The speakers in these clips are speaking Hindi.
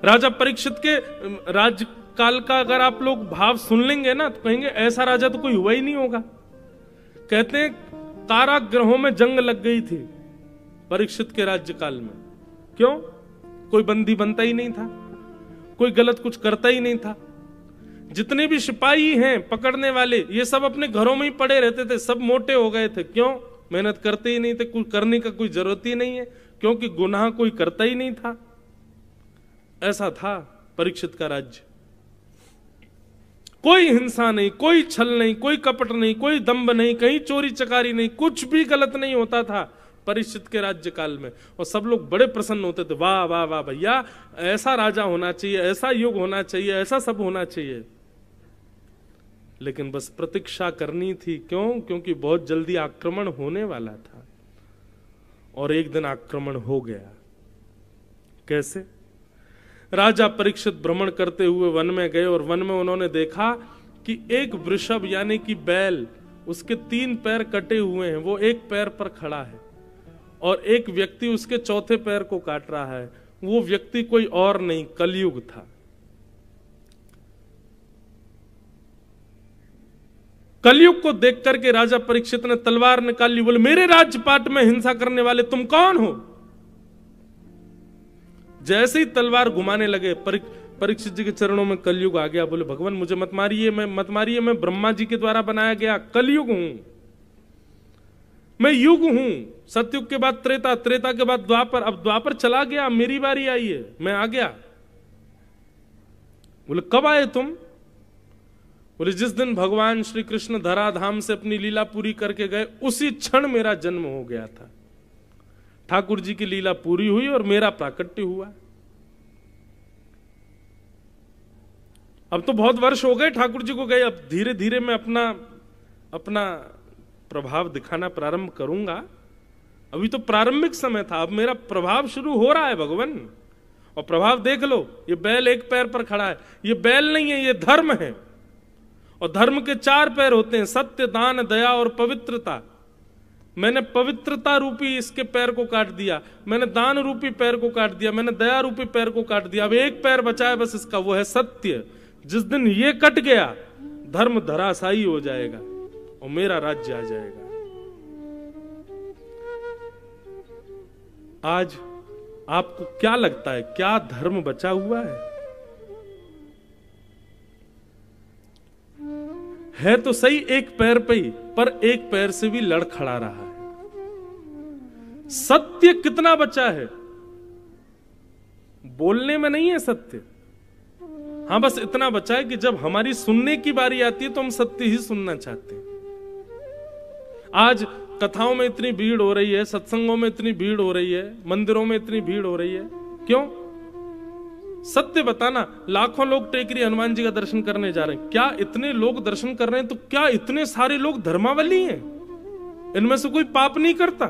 राजा परीक्षित के राज्यकाल का अगर आप लोग भाव सुन लेंगे ना तो कहेंगे ऐसा राजा तो कोई हुआ ही नहीं होगा। कहते हैं कारागृहों में जंग लग गई थी परीक्षित के राज्यकाल में। क्यों? कोई बंदी बनता ही नहीं था, कोई गलत कुछ करता ही नहीं था। जितने भी सिपाही हैं पकड़ने वाले, ये सब अपने घरों में ही पड़े रहते थे, सब मोटे हो गए थे। क्यों? मेहनत करते ही नहीं थे, कुछ करने का कोई जरूरत ही नहीं है, क्योंकि गुनाह कोई करता ही नहीं था। ऐसा था परीक्षित का राज्य। कोई हिंसा नहीं, कोई छल नहीं, कोई कपट नहीं, कोई दंभ नहीं, कहीं चोरी चकारी नहीं, कुछ भी गलत नहीं होता था परीक्षित के राज्यकाल में। और सब लोग बड़े प्रसन्न होते थे, वाह वाह वाह भैया, ऐसा राजा होना चाहिए, ऐसा युग होना चाहिए, ऐसा सब होना चाहिए। लेकिन बस प्रतीक्षा करनी थी। क्यों? क्योंकि बहुत जल्दी आक्रमण होने वाला था। और एक दिन आक्रमण हो गया। कैसे? राजा परीक्षित भ्रमण करते हुए वन में गए और वन में उन्होंने देखा कि एक वृषभ यानी कि बैल, उसके 3 पैर कटे हुए हैं, वो एक पैर पर खड़ा है और एक व्यक्ति उसके चौथे पैर को काट रहा है। वो व्यक्ति कोई और नहीं, कलयुग था। कलयुग को देख करके राजा परीक्षित ने तलवार निकाली, बोले मेरे राज्यपाट में हिंसा करने वाले तुम कौन हो? जैसे ही तलवार घुमाने लगे परीक्षित जी के चरणों में कलयुग आ गया। बोले भगवान मुझे मत मारिए, मैं ब्रह्मा जी के द्वारा बनाया गया कलयुग हूं, मैं युग हूं। सतयुग के बाद त्रेता, त्रेता के बाद द्वापर, अब द्वापर चला गया, मेरी बारी आई है, मैं आ गया। बोले कब आए तुम? बोले जिस दिन भगवान श्री कृष्ण धराधाम से अपनी लीला पूरी करके गए उसी क्षण मेरा जन्म हो गया था। ठाकुर जी की लीला पूरी हुई और मेरा प्राकट्य हुआ। अब तो बहुत वर्ष हो गए ठाकुर जी को गए, अब धीरे धीरे मैं अपना प्रभाव दिखाना प्रारंभ करूंगा। अभी तो प्रारंभिक समय था, अब मेरा प्रभाव शुरू हो रहा है भगवान। और प्रभाव देख लो, ये बैल एक पैर पर खड़ा है, ये बैल नहीं है, ये धर्म है। और धर्म के 4 पैर होते हैं, सत्य, दान, दया और पवित्रता। मैंने पवित्रता रूपी इसके पैर को काट दिया, मैंने दान रूपी पैर को काट दिया, मैंने दया रूपी पैर को काट दिया। अब एक पैर बचा है बस इसका, वो है सत्य। जिस दिन ये कट गया धर्म धराशायी हो जाएगा और मेरा राज्य आ जाएगा। आज आपको क्या लगता है, क्या धर्म बचा हुआ है तो सही एक पैर पे ही, पर एक पैर से भी लड़ खड़ा रहा है। सत्य कितना बचा है? बोलने में नहीं है सत्य। हाँ बस इतना बचा है कि जब हमारी सुनने की बारी आती है तो हम सत्य ही सुनना चाहते हैं। आज कथाओं में इतनी भीड़ हो रही है, सत्संगों में इतनी भीड़ हो रही है, मंदिरों में इतनी भीड़ हो रही है, क्यों? सत्य बताना। लाखों लोग टेकरी हनुमान जी का दर्शन करने जा रहे हैं, क्या इतने लोग दर्शन कर रहे हैं तो क्या इतने सारे लोग धर्मावली हैं? इनमें से कोई पाप नहीं करता?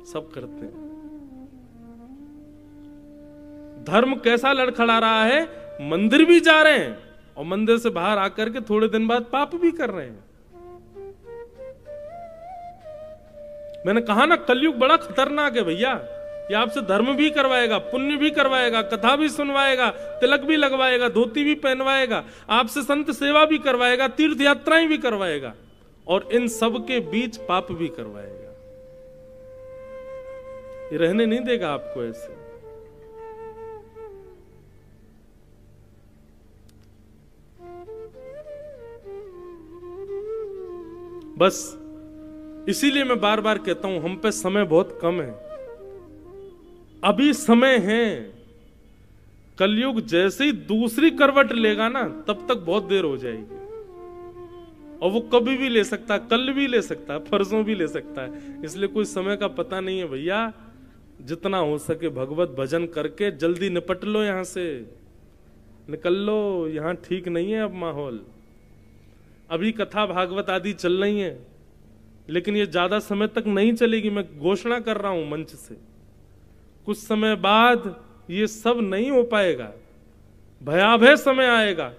सब करते हैं। धर्म कैसा लड़खड़ा रहा है? मंदिर भी जा रहे हैं और मंदिर से बाहर आकर के थोड़े दिन बाद पाप भी कर रहे हैं। मैंने कहा ना कलयुग बड़ा खतरनाक है भैया। ये आपसे धर्म भी करवाएगा, पुण्य भी करवाएगा, कथा भी सुनवाएगा, तिलक भी लगवाएगा, धोती भी पहनवाएगा, आपसे संत सेवा भी करवाएगा, तीर्थ यात्राएं भी करवाएगा और इन सब के बीच पाप भी करवाएगा। ये रहने नहीं देगा आपको ऐसे। बस इसीलिए मैं बार बार कहता हूं हम पे समय बहुत कम है। अभी समय है, कलयुग जैसे ही दूसरी करवट लेगा ना तब तक बहुत देर हो जाएगी। और वो कभी भी ले सकता है, कल भी ले सकता है, परसों भी ले सकता है। इसलिए कोई समय का पता नहीं है भैया। जितना हो सके भगवत भजन करके जल्दी निपट लो, यहां से निकल लो। यहां ठीक नहीं है अब माहौल। अभी कथा भागवत आदि चल रही है लेकिन ये ज्यादा समय तक नहीं चलेगी। मैं घोषणा कर रहा हूं मंच से, कुछ समय बाद ये सब नहीं हो पाएगा, भयावह समय आएगा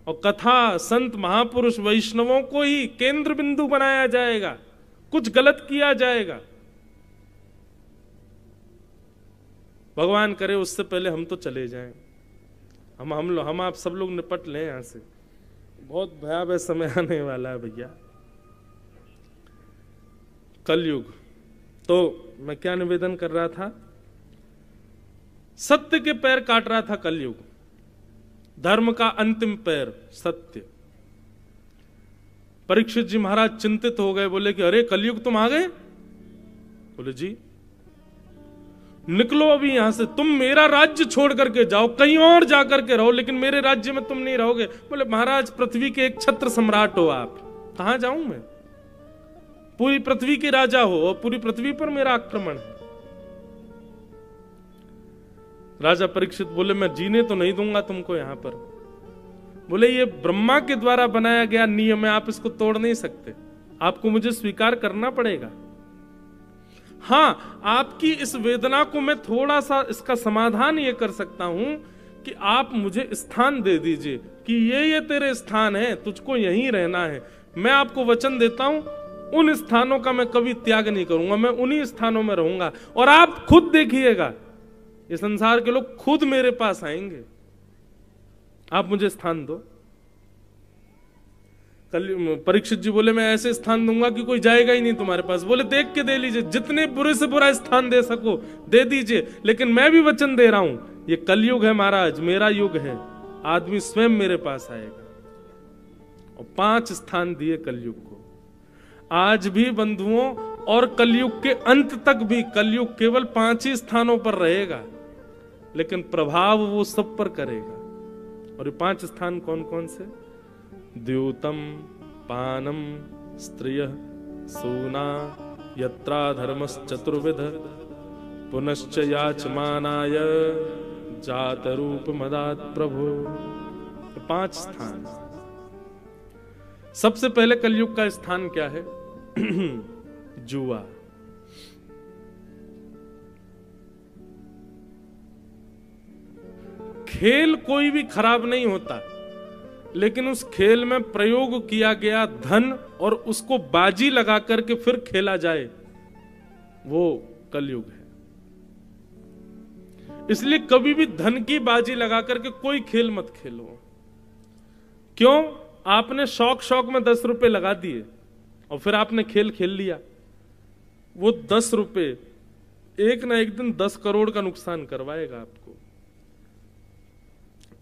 और कथा संत महापुरुष वैष्णवों को ही केंद्र बिंदु बनाया जाएगा, कुछ गलत किया जाएगा। भगवान करे उससे पहले हम तो चले जाएं, हम आप सब लोग निपट लें यहां से। बहुत भयावह समय आने वाला है भैया, कलयुग। तो मैं क्या निवेदन कर रहा था, सत्य के पैर काट रहा था कलयुग, धर्म का अंतिम पैर सत्य। परीक्षित जी महाराज चिंतित हो गए, बोले कि अरे कलयुग तुम आ गए? बोले जी निकलो अभी यहां से, तुम मेरा राज्य छोड़ करके जाओ, कहीं और जाकर के रहो, लेकिन मेरे राज्य में तुम नहीं रहोगे। बोले महाराज पृथ्वी के एक छत्र सम्राट हो आप, कहां जाऊं मैं? पूरी पृथ्वी के राजा हो और पूरी पृथ्वी पर मेरा आक्रमण है। राजा परीक्षित बोले मैं जीने तो नहीं दूंगा तुमको यहां पर। बोले ये ब्रह्मा के द्वारा बनाया गया नियम है, आप इसको तोड़ नहीं सकते, आपको मुझे स्वीकार करना पड़ेगा। हां, आपकी इस वेदना को मैं थोड़ा सा इसका समाधान ये कर सकता हूं कि आप मुझे स्थान दे दीजिए कि ये तेरे स्थान है, तुझको यहीं रहना है। मैं आपको वचन देता हूं उन स्थानों का मैं कभी त्याग नहीं करूंगा, मैं उन्हीं स्थानों में रहूंगा और आप खुद देखिएगा ये संसार के लोग खुद मेरे पास आएंगे, आप मुझे स्थान दो। परीक्षित जी बोले मैं ऐसे स्थान दूंगा कि कोई जाएगा ही नहीं तुम्हारे पास। बोले देख के दे लीजिए, जितने बुरे से बुरा स्थान दे सको दे दीजिए, लेकिन मैं भी वचन दे रहा हूं ये कलयुग है महाराज, मेरा युग है, आदमी स्वयं मेरे पास आएगा। और 5 स्थान दिए कलयुग को। आज भी बंधुओं, और कलयुग के अंत तक भी कलयुग केवल 5 ही स्थानों पर रहेगा, लेकिन प्रभाव वो सब पर करेगा। और ये 5 स्थान कौन कौन से? द्यूतम, पानम, स्त्रियः, सूना, यत्रा धर्मश्चतुर्विध, पुनश्च याचमानाय जात रूप मदात प्रभु। 5 स्थान। सबसे पहले कलयुग का स्थान क्या है? जुआ। खेल कोई भी खराब नहीं होता, लेकिन उस खेल में प्रयोग किया गया धन और उसको बाजी लगा करके फिर खेला जाए, वो कलयुग है। इसलिए कभी भी धन की बाजी लगा करके कोई खेल मत खेलो। क्यों? आपने शौक में 10 रुपए लगा दिए और फिर आपने खेल खेल लिया, वो 10 रुपए एक ना एक दिन 10 करोड़ का नुकसान करवाएगा आपको।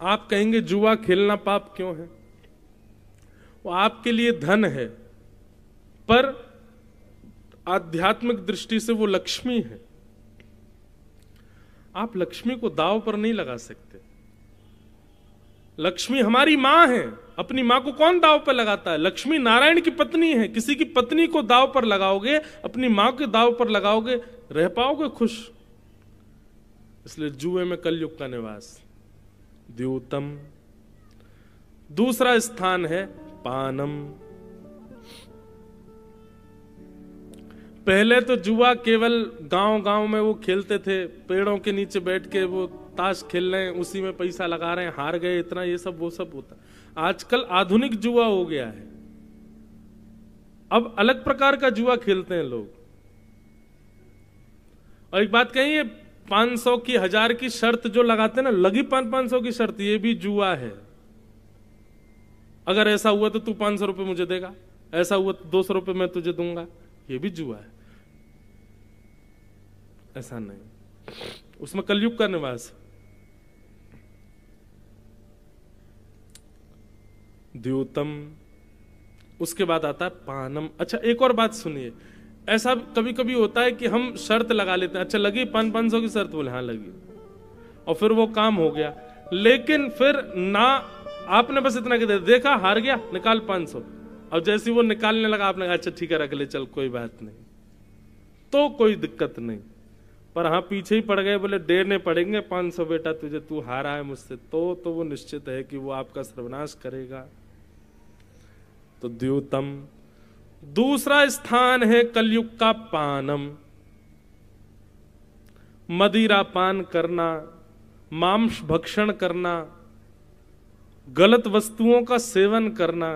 आप कहेंगे जुआ खेलना पाप क्यों है? वो आपके लिए धन है, पर आध्यात्मिक दृष्टि से वो लक्ष्मी है। आप लक्ष्मी को दांव पर नहीं लगा सकते। लक्ष्मी हमारी मां है, अपनी मां को कौन दांव पर लगाता है? लक्ष्मी नारायण की पत्नी है, किसी की पत्नी को दांव पर लगाओगे, अपनी मां के दांव पर लगाओगे, रह पाओगे खुश? इसलिए जुए में कलयुग का निवास। द्यूतम। दूसरा स्थान है पानम। पहले तो जुआ केवल गांव गांव में वो खेलते थे, पेड़ों के नीचे बैठ के वो ताश खेल रहे हैं, उसी में पैसा लगा रहे हैं, हार गए इतना, ये सब वो सब होता। आजकल आधुनिक जुआ हो गया है, अब अलग प्रकार का जुआ खेलते हैं लोग। और एक बात कही, 500 की 1000 की शर्त जो लगाते हैं ना, लगी 500 की शर्त, ये भी जुआ है। अगर ऐसा हुआ तो तू 500 रुपए मुझे देगा, ऐसा हुआ तो 200 रुपए मैं तुझे दूंगा, ये भी जुआ है। ऐसा नहीं, उसमें कलयुग का निवास। द्यूतम। उसके बाद आता है पानम। अच्छा एक और बात सुनिए, ऐसा कभी कभी होता है कि हम शर्त लगा लेते हैं, अच्छा लगी 500 की शर्त, बोले हाँ लगी, और फिर वो काम हो गया, लेकिन फिर ना आपने बस इतना कह दिया, देखा हार गया, निकाल 500। अब जैसे वो निकालने लगा, आपने कहा अच्छा ठीक है रख ले, चल कोई बात नहीं, तो कोई दिक्कत नहीं। पर हाँ पीछे ही पड़ गए, बोले देने पड़ेंगे 500 बेटा तुझे, तू हारा है मुझसे, तो वो निश्चित है कि वो आपका सर्वनाश करेगा। तो द्यूतम। दूसरा स्थान है कलयुग का पानम। मदिरा पान करना, मांस भक्षण करना, गलत वस्तुओं का सेवन करना,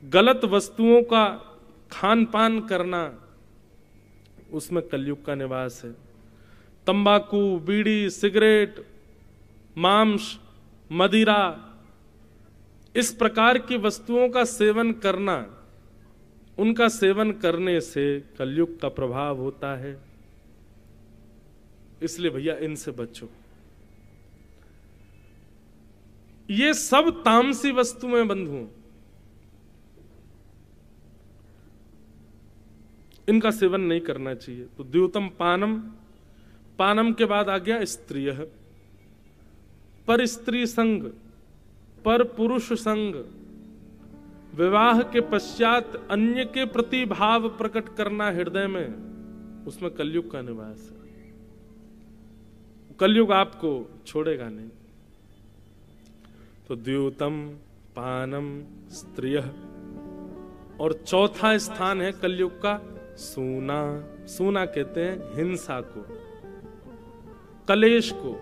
गलत वस्तुओं का खान पान करना, उसमें कलयुग का निवास है। तंबाकू, बीड़ी, सिगरेट, मांस, मदिरा, इस प्रकार की वस्तुओं का सेवन करना, उनका सेवन करने से कलयुग का प्रभाव होता है। इसलिए भैया इनसे बचो। ये सब तामसी वस्तुएं बंधुओं, इनका सेवन नहीं करना चाहिए। तो द्योतम पानम, पानम के बाद आ गया स्त्रिय, पर स्त्री संग, पर पुरुष संग, विवाह के पश्चात अन्य के प्रति भाव प्रकट करना हृदय में, उसमें कलयुग का निवास है। कलयुग आपको छोड़ेगा नहीं। तो द्योतम, पानम, स्त्रिय, और चौथा स्थान है कलयुग का सूना। सूना कहते हैं हिंसा को, कलेश को।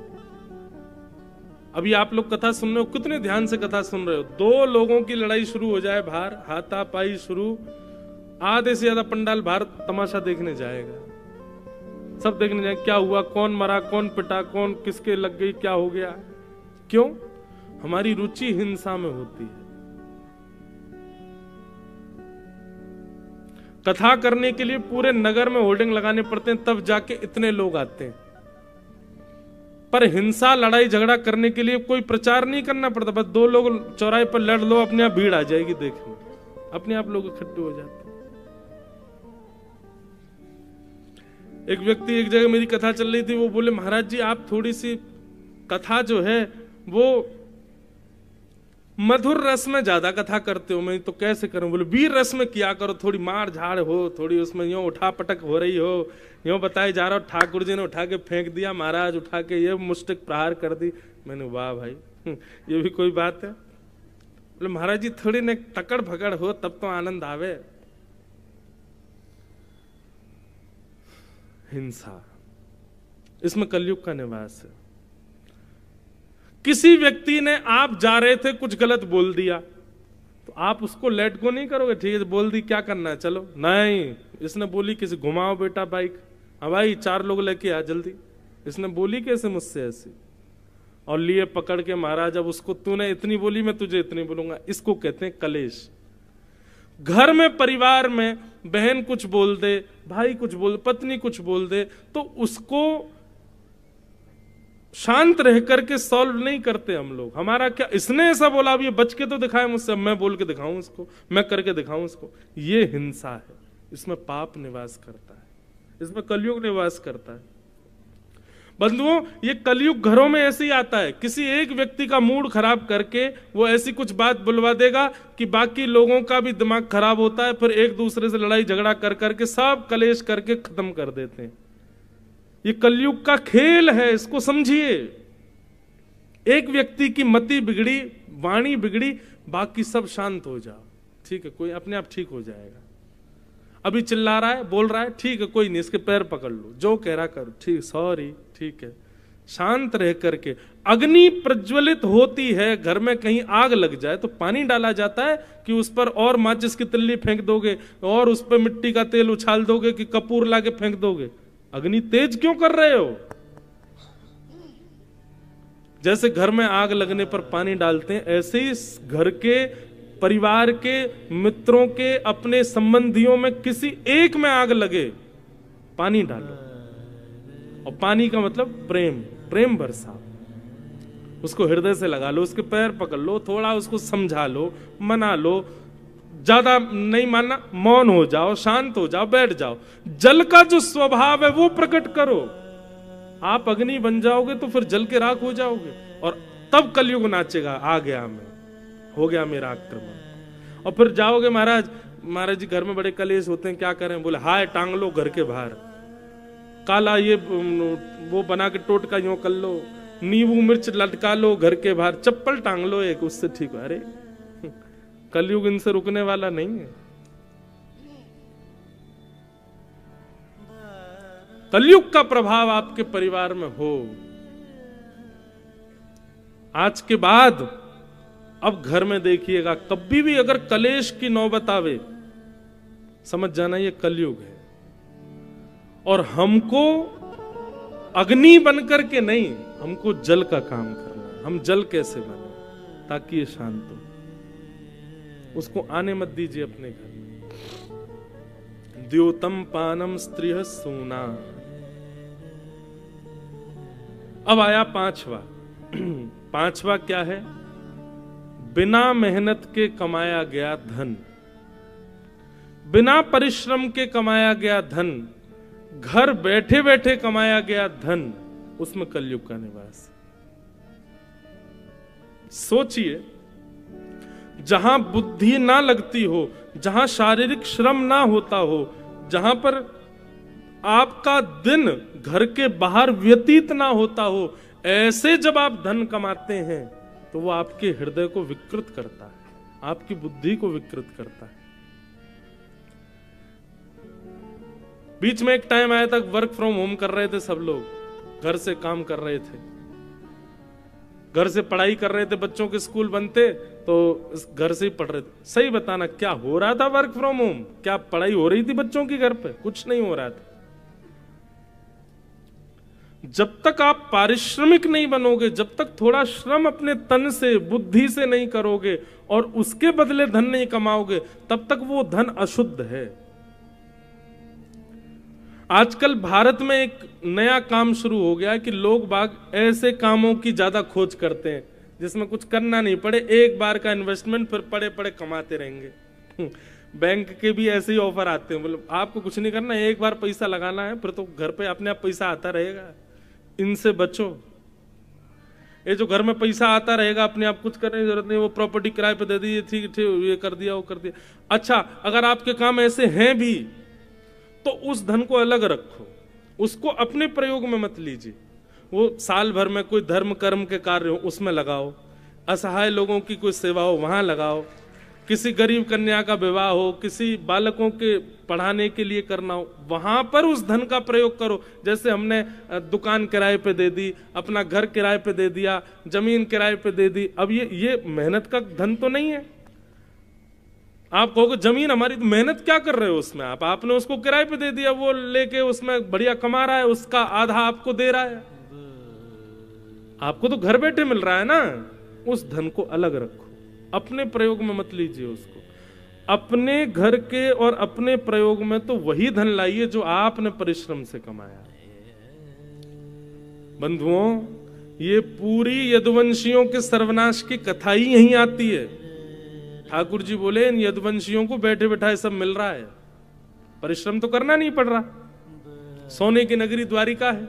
अभी आप लोग कथा सुन रहे हो, कितने ध्यान से कथा सुन रहे हो। दो लोगों की लड़ाई शुरू हो जाए बाहर, हाथापाई शुरू, आधे से ज्यादा पंडाल बाहर तमाशा देखने जाएगा। सब देखने जाए क्या हुआ, कौन मरा, कौन पिटा, कौन किसके लग गई, क्या हो गया। क्यों? हमारी रुचि हिंसा में होती है। कथा करने के लिए पूरे नगर में होर्डिंग लगाने पड़ते हैं, तब जाके इतने लोग आते हैं। पर हिंसा, लड़ाई झगड़ा करने के लिए कोई प्रचार नहीं करना पड़ता। बस दो लोग चौराहे पर लड़ लो, अपने आप भीड़ आ जाएगी देखने, अपने आप लोग इकट्ठे हो जाते हैं। एक व्यक्ति एक जगह मेरी कथा चल रही थी, वो बोले महाराज जी आप थोड़ी सी कथा जो है वो मधुर रस में ज्यादा कथा करते हो। मैं तो कैसे करूं? बोले वीर रस में किया करो, थोड़ी मार झाड़ हो, थोड़ी उसमें यूं उठा पटक हो रही हो, यूं बताए जा रहा हो ठाकुर जी ने उठा के फेंक दिया, महाराज उठा के ये मुष्टिक प्रहार कर दी। मैंने वाह भाई, ये भी कोई बात है? बोले महाराज जी थोड़ी ने तकड़ भगड़ हो तब तो आनंद आवे। हिंसा, इसमें कलयुग का निवास है। किसी व्यक्ति ने, आप जा रहे थे कुछ गलत बोल दिया, तो आप उसको लेट गो नहीं करोगे, ठीक है बोल दी क्या करना है चलो। नहीं, इसने बोली किसी घुमाओ बेटा बाइक, हाँ भाई 4 लोग लेके आ जल्दी। इसने बोली कैसे मुझसे ऐसी, और लिए पकड़ के महाराज अब उसको तूने इतनी बोली मैं तुझे इतनी बोलूंगा। इसको कहते हैं कलेश। घर में, परिवार में बहन कुछ बोल दे, भाई कुछ बोल, पत्नी कुछ बोल दे, तो उसको शांत रह करके सॉल्व नहीं करते हम लोग। हमारा क्या, इसने ऐसा बोला, अब ये बच के तो दिखाए मुझसे, मैं बोल के दिखाऊं इसको, मैं करके दिखाऊं इसको। ये हिंसा है, इसमें पाप निवास करता है, इसमें कलयुग निवास करता है। बंधुओं, ये कलयुग घरों में ऐसे ही आता है। किसी एक व्यक्ति का मूड खराब करके वो ऐसी कुछ बात बुलवा देगा कि बाकी लोगों का भी दिमाग खराब होता है, फिर एक दूसरे से लड़ाई झगड़ा कर करके सब कलेश करके खत्म कर देते हैं। ये कलयुग का खेल है, इसको समझिए। एक व्यक्ति की मति बिगड़ी, वाणी बिगड़ी, बाकी सब शांत हो जाओ, ठीक है, कोई अपने आप ठीक हो जाएगा। अभी चिल्ला रहा है, बोल रहा है, ठीक है कोई नहीं, इसके पैर पकड़ लो, जो कह रहा करो, ठीक, सॉरी, ठीक है। शांत रह करके, अग्नि प्रज्वलित होती है, घर में कहीं आग लग जाए तो पानी डाला जाता है कि उस पर और माचिस की तिल्ली फेंक दोगे और उस पर मिट्टी का तेल उछाल दोगे कि कपूर लाके फेंक दोगे? अग्नि तेज क्यों कर रहे हो? जैसे घर में आग लगने पर पानी डालते हैं, ऐसे ही घर के, परिवार के, मित्रों के, अपने संबंधियों में किसी एक में आग लगे, पानी डालो। और पानी का मतलब प्रेम, प्रेम बरसाओ, उसको हृदय से लगा लो, उसके पैर पकड़ लो, थोड़ा उसको समझा लो, मना लो। ज्यादा नहीं मानना, मौन हो जाओ, शांत हो जाओ, बैठ जाओ। जल का जो स्वभाव है वो प्रकट करो। आप अग्नि बन जाओगे तो फिर जल के राख हो जाओगे, और तब कलयुग नाचेगा, आ गया मैं, हो गया मेरा आक्रमण। और फिर जाओगे महाराज, महाराज जी घर में बड़े कलेश होते हैं, क्या करें? बोले हाय टांग लो घर के बाहर, काला ये वो बना के टोटका यूं कर लो, नींबू मिर्च लटका लो घर के बाहर, चप्पल टांग लो एक, उससे ठीक है। अरे कलयुग इनसे रुकने वाला नहीं है। कलयुग का प्रभाव आपके परिवार में हो, आज के बाद अब घर में देखिएगा, कभी भी अगर कलेश की नौबत आवे, समझ जाना ये कलयुग है। और हमको अग्नि बनकर के नहीं, हमको जल का काम करना है। हम जल कैसे बने ताकि ये शांत हो। उसको आने मत दीजिए अपने घर में। द्योतम पानम स्त्रिय सूना। अब आया पांचवा। पांचवा क्या है? बिना मेहनत के कमाया गया धन, बिना परिश्रम के कमाया गया धन, घर बैठे बैठे कमाया गया धन, उसमें कलयुग का निवास। सोचिए, जहां बुद्धि ना लगती हो, जहां शारीरिक श्रम ना होता हो, जहां पर आपका दिन घर के बाहर व्यतीत ना होता हो, ऐसे जब आप धन कमाते हैं तो वो आपके हृदय को विकृत करता है, आपकी बुद्धि को विकृत करता है। बीच में एक टाइम आया था, वर्क फ्रॉम होम कर रहे थे सब लोग, घर से काम कर रहे थे, घर से पढ़ाई कर रहे थे, बच्चों के स्कूल बनते तो घर से ही पढ़ रहे थे। सही बताना, क्या हो रहा था वर्क फ्रॉम होम? क्या पढ़ाई हो रही थी बच्चों की घर पे? कुछ नहीं हो रहा था। जब तक आप पारिश्रमिक नहीं बनोगे, जब तक थोड़ा श्रम अपने तन से, बुद्धि से नहीं करोगे और उसके बदले धन नहीं कमाओगे, तब तक वो धन अशुद्ध है। आजकल भारत में एक नया काम शुरू हो गया है कि लोग बाग ऐसे कामों की ज्यादा खोज करते हैं जिसमें कुछ करना नहीं पड़े, एक बार का इन्वेस्टमेंट, फिर पड़े पड़े कमाते रहेंगे। बैंक के भी ऐसे ही ऑफर आते हैं, मतलब आपको कुछ नहीं करना, एक बार पैसा लगाना है, फिर तो घर पे अपने आप पैसा आता रहेगा। इनसे बचो। ये जो घर में पैसा आता रहेगा, अपने आप कुछ करने की जरूरत नहीं, वो प्रॉपर्टी किराए पे दे दी, ठीक ठीक, ये कर दिया, वो कर दिया। अच्छा, अगर आपके काम ऐसे हैं भी तो उस धन को अलग रखो, उसको अपने प्रयोग में मत लीजिए। वो साल भर में कोई धर्म कर्म के कार्य हो उसमें लगाओ, असहाय लोगों की कोई सेवा हो वहां लगाओ, किसी गरीब कन्या का विवाह हो, किसी बालकों के पढ़ाने के लिए करना हो, वहां पर उस धन का प्रयोग करो। जैसे हमने दुकान किराए पे दे दी, अपना घर किराए पे दे दिया, जमीन किराए पे दे दी। अब ये मेहनत का धन तो नहीं है। आप कहोगे जमीन हमारी, तो मेहनत क्या कर रहे हो उसमें? आपने उसको किराए पे दे दिया, वो लेके उसमें बढ़िया कमा रहा है, उसका आधा आपको दे रहा है, आपको तो घर बैठे मिल रहा है ना। उस धन को अलग रखो, अपने प्रयोग में मत लीजिए उसको। अपने घर के और अपने प्रयोग में तो वही धन लाइए जो आपने परिश्रम से कमाया। बंधुओं, ये पूरी यदुवंशियों के सर्वनाश की कथा ही यहीं आती है। ठाकुर जी बोले, इन यदुवंशियों को बैठे बैठाए सब मिल रहा है, परिश्रम तो करना नहीं पड़ रहा। सोने की नगरी द्वारिका है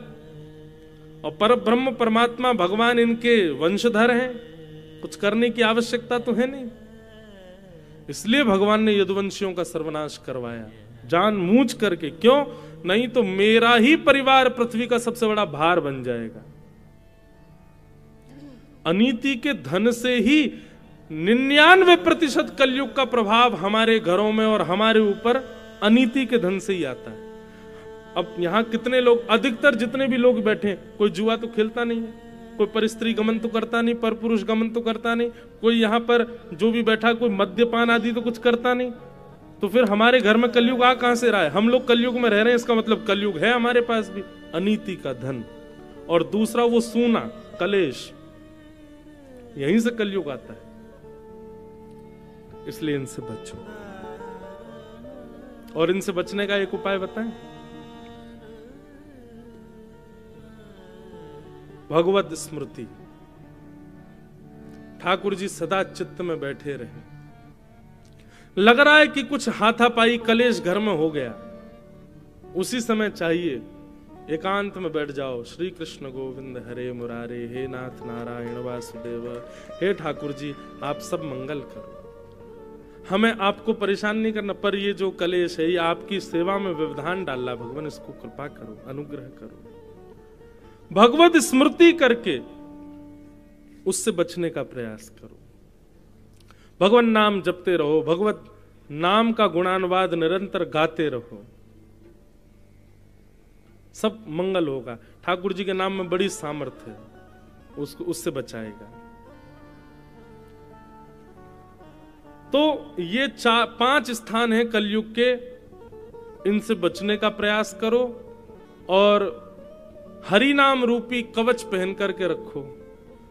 और पर ब्रह्म परमात्मा भगवान इनके वंशधर हैं, कुछ करने की आवश्यकता तो है नहीं। इसलिए भगवान ने यदुवंशियों का सर्वनाश करवाया जानबूझ करके। क्यों? नहीं तो मेरा ही परिवार पृथ्वी का सबसे बड़ा भार बन जाएगा। अनीति के धन से ही 99% कलयुग का प्रभाव हमारे घरों में और हमारे ऊपर अनीति के धन से ही आता है। अब यहां कितने लोग, अधिकतर जितने भी लोग बैठे, कोई जुआ तो खेलता नहीं है, कोई परस्त्री गमन तो करता नहीं, पर पुरुष गमन तो करता नहीं, कोई यहां पर जो भी बैठा कोई मद्यपान आदि तो कुछ करता नहीं। तो फिर हमारे घर में कलयुग आ कहां से रहा है? हम लोग कलयुग में रह रहे हैं, इसका मतलब कलयुग है हमारे पास भी। अनीति का धन। और दूसरा वो सूना, कलेश, यहीं से कलयुग आता है। इसलिए इनसे बचो। और इनसे बचने का एक उपाय बताएं। भगवत स्मृति। ठाकुर जी सदा चित्त में बैठे रहे। लग रहा है कि कुछ हाथापाई कलेश घर में हो गया, उसी समय चाहिए एकांत में बैठ जाओ। श्री कृष्ण गोविंद हरे मुरारे, हे नाथ नारायण वासुदेव, हे ठाकुर जी आप सब मंगल करो, हमें आपको परेशान नहीं करना, पर ये जो कलेश है ये आपकी सेवा में व्यवधान डाल रहा है, भगवान इसको कृपा करो, अनुग्रह करो। भगवत स्मृति करके उससे बचने का प्रयास करो। भगवान नाम जपते रहो, भगवत नाम का गुणानुवाद निरंतर गाते रहो, सब मंगल होगा। ठाकुर जी के नाम में बड़ी सामर्थ्य है, उसको उससे बचाएगा। तो ये 5 स्थान हैं कलयुग के, इनसे बचने का प्रयास करो और हरि नाम रूपी कवच पहन करके रखो,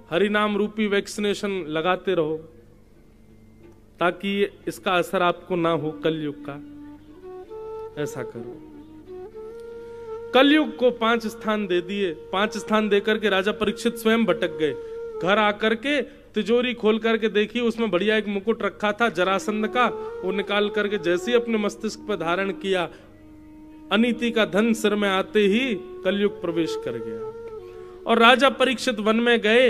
हरि नाम रूपी वैक्सीनेशन लगाते रहो, ताकि इसका असर आपको ना हो कलयुग का। ऐसा करो। कलयुग को 5 स्थान दे दिए। 5 स्थान देकर के राजा परीक्षित स्वयं भटक गए। घर आकर के तिजोरी खोल करके देखी, उसमें बढ़िया एक मुकुट रखा था जरासंध का, वो निकाल करके जैसे ही अपने मस्तिष्क पर धारण किया, अनीति का धन सिर में आते ही कलयुग प्रवेश कर गया। और राजा परीक्षित वन में गए।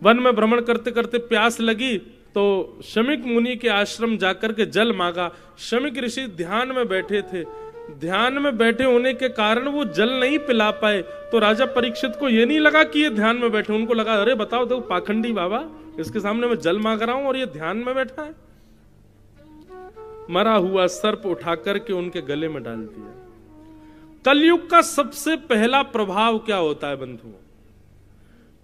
वन में भ्रमण करते करते प्यास लगी तो शमिक मुनि के आश्रम जाकर के जल मांगा। शमिक ऋषि ध्यान में बैठे थे। ध्यान में बैठे होने के कारण वो जल नहीं पिला पाए। तो राजा परीक्षित को ये नहीं लगा कि ये ध्यान में बैठे, उनको लगा अरे बताओ देखो पाखंडी बाबा, इसके सामने मैं जल मांग रहा हूं और ये ध्यान में बैठा है। मरा हुआ सर्प उठा करके उनके गले में डाल दिया। कलयुग का सबसे पहला प्रभाव क्या होता है बंधुओं?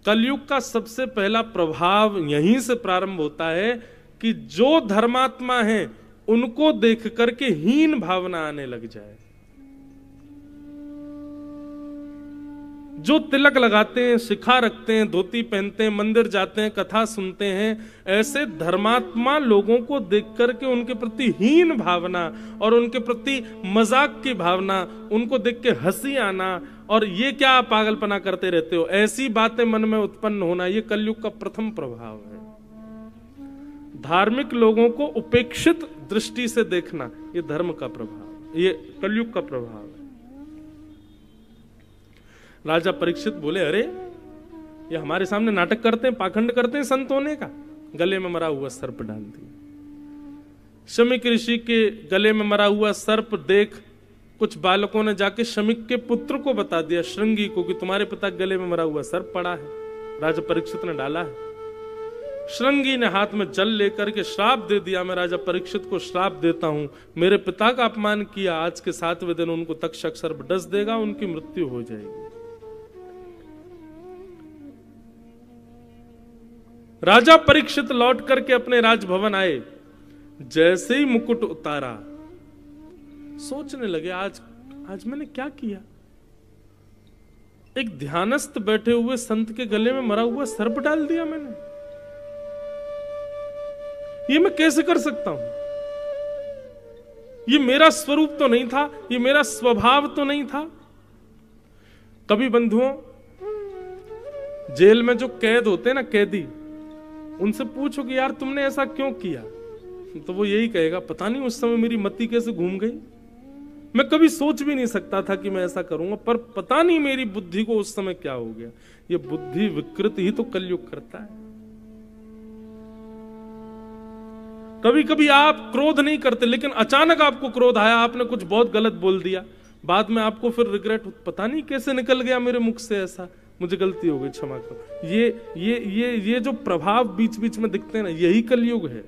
कलयुग का सबसे पहला प्रभाव यहीं से प्रारंभ होता है कि जो धर्मात्मा है उनको देख करके हीन भावना आने लग जाए। जो तिलक लगाते हैं, शिखा रखते हैं, धोती पहनते हैं, मंदिर जाते हैं, कथा सुनते हैं, ऐसे धर्मात्मा लोगों को देख करके उनके प्रति हीन भावना और उनके प्रति मजाक की भावना, उनको देख के हंसी आना और ये क्या पागलपना करते रहते हो, ऐसी बातें मन में उत्पन्न होना, ये कलयुग का प्रथम प्रभाव है। धार्मिक लोगों को उपेक्षित दृष्टि से देखना, ये धर्म का प्रभाव, ये कलयुग का प्रभाव है। राजा परीक्षित बोले अरे ये हमारे सामने नाटक करते हैं, पाखंड करते हैं संत होने का। गले में मरा हुआ सर्प डाल दिया। शमिक ऋषि के गले में मरा हुआ सर्प देख कुछ बालकों ने जाके शमिक के पुत्र को बता दिया, श्रृंगी को, कि तुम्हारे पिता के गले में मरा हुआ सर्प पड़ा है, राजा परीक्षित ने डाला है। श्रृंगी ने हाथ में जल लेकर के श्राप दे दिया, मैं राजा परीक्षित को श्राप देता हूं, मेरे पिता का अपमान किया, आज के 7वें दिन उनको तक्षक सर्प डस देगा, उनकी मृत्यु हो जाएगी। राजा परीक्षित लौट करके अपने राजभवन आए। जैसे ही मुकुट उतारा, सोचने लगे आज मैंने क्या किया। एक ध्यानस्थ बैठे हुए संत के गले में मरा हुआ सर्प डाल दिया मैंने, ये मैं कैसे कर सकता हूं? ये मेरा स्वरूप तो नहीं था, ये मेरा स्वभाव तो नहीं था। कभी बंधुओं, जेल में जो कैद होते हैं ना, कैदी, उनसे पूछो कि यार तुमने ऐसा क्यों किया, तो वो यही कहेगा पता नहीं उस समय मेरी मति कैसे घूम गई, मैं कभी सोच भी नहीं सकता था कि मैं ऐसा करूंगा, पर पता नहीं मेरी बुद्धि को उस समय क्या हो गया। ये बुद्धि विकृत ही तो कलयुग करता है। कभी कभी आप क्रोध नहीं करते, लेकिन अचानक आपको क्रोध आया, आपने कुछ बहुत गलत बोल दिया, बाद में आपको फिर रिग्रेट, पता नहीं कैसे निकल गया मेरे मुख से ऐसा, मुझे गलती हो गई, क्षमा करो। ये जो प्रभाव बीच बीच में दिखते हैं ना, यही कलयुग है।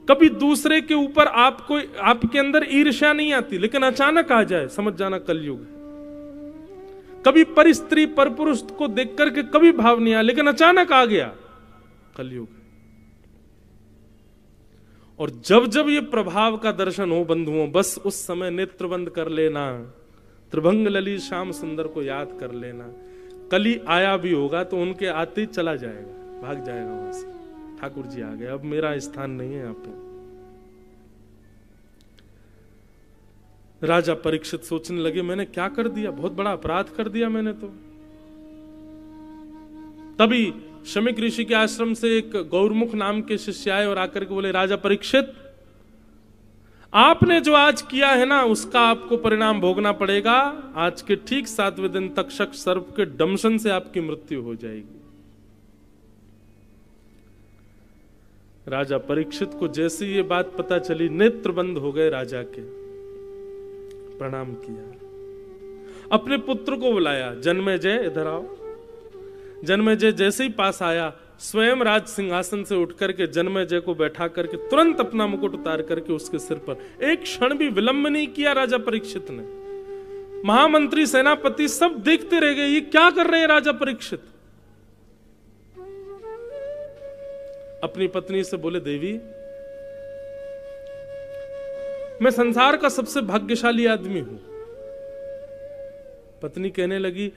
कभी दूसरे के ऊपर आपको, आपके अंदर ईर्ष्या नहीं आती, लेकिन अचानक आ जाए, समझ जाना कलयुग है। कभी पर स्त्री पर पुरुष को देख करके कभी भाव नहीं आया, लेकिन अचानक आ गया, कलयुग है। और जब जब ये प्रभाव का दर्शन हो बंधुओं, बस उस समय नेत्र बंद कर लेना, त्रिभंग ललित श्याम सुंदर को याद कर लेना। कली आया भी होगा तो उनके आते ही चला जाएगा, भाग जाएगा वहां से, ठाकुर जी आ गए, अब मेरा स्थान नहीं है यहां पे। राजा परीक्षित सोचने लगे मैंने क्या कर दिया, बहुत बड़ा अपराध कर दिया मैंने तो। तभी शमिक ऋषि के आश्रम से एक गौरमुख नाम के शिष्य आए और आकर के बोले राजा परीक्षित, आपने जो आज किया है ना, उसका आपको परिणाम भोगना पड़ेगा। आज के ठीक 7वें दिन तक्षक सर्प के दंशन से आपकी मृत्यु हो जाएगी। राजा परीक्षित को जैसे ये बात पता चली, नेत्र बंद हो गए राजा के, प्रणाम किया, अपने पुत्र को बुलाया, जन्मेजय इधर आओ। जन्मेजय जैसे ही पास आया, स्वयं राज सिंहासन से उठ करके जन्मेजय को बैठा करके तुरंत अपना मुकुट उतार करके उसके सिर पर, एक क्षण भी विलंब नहीं किया राजा परीक्षित ने। महामंत्री, सेनापति सब देखते रह गए, ये क्या कर रहे हैं राजा परीक्षित। अपनी पत्नी से बोले देवी, मैं संसार का सबसे भाग्यशाली आदमी हूं। पत्नी कहने लगी,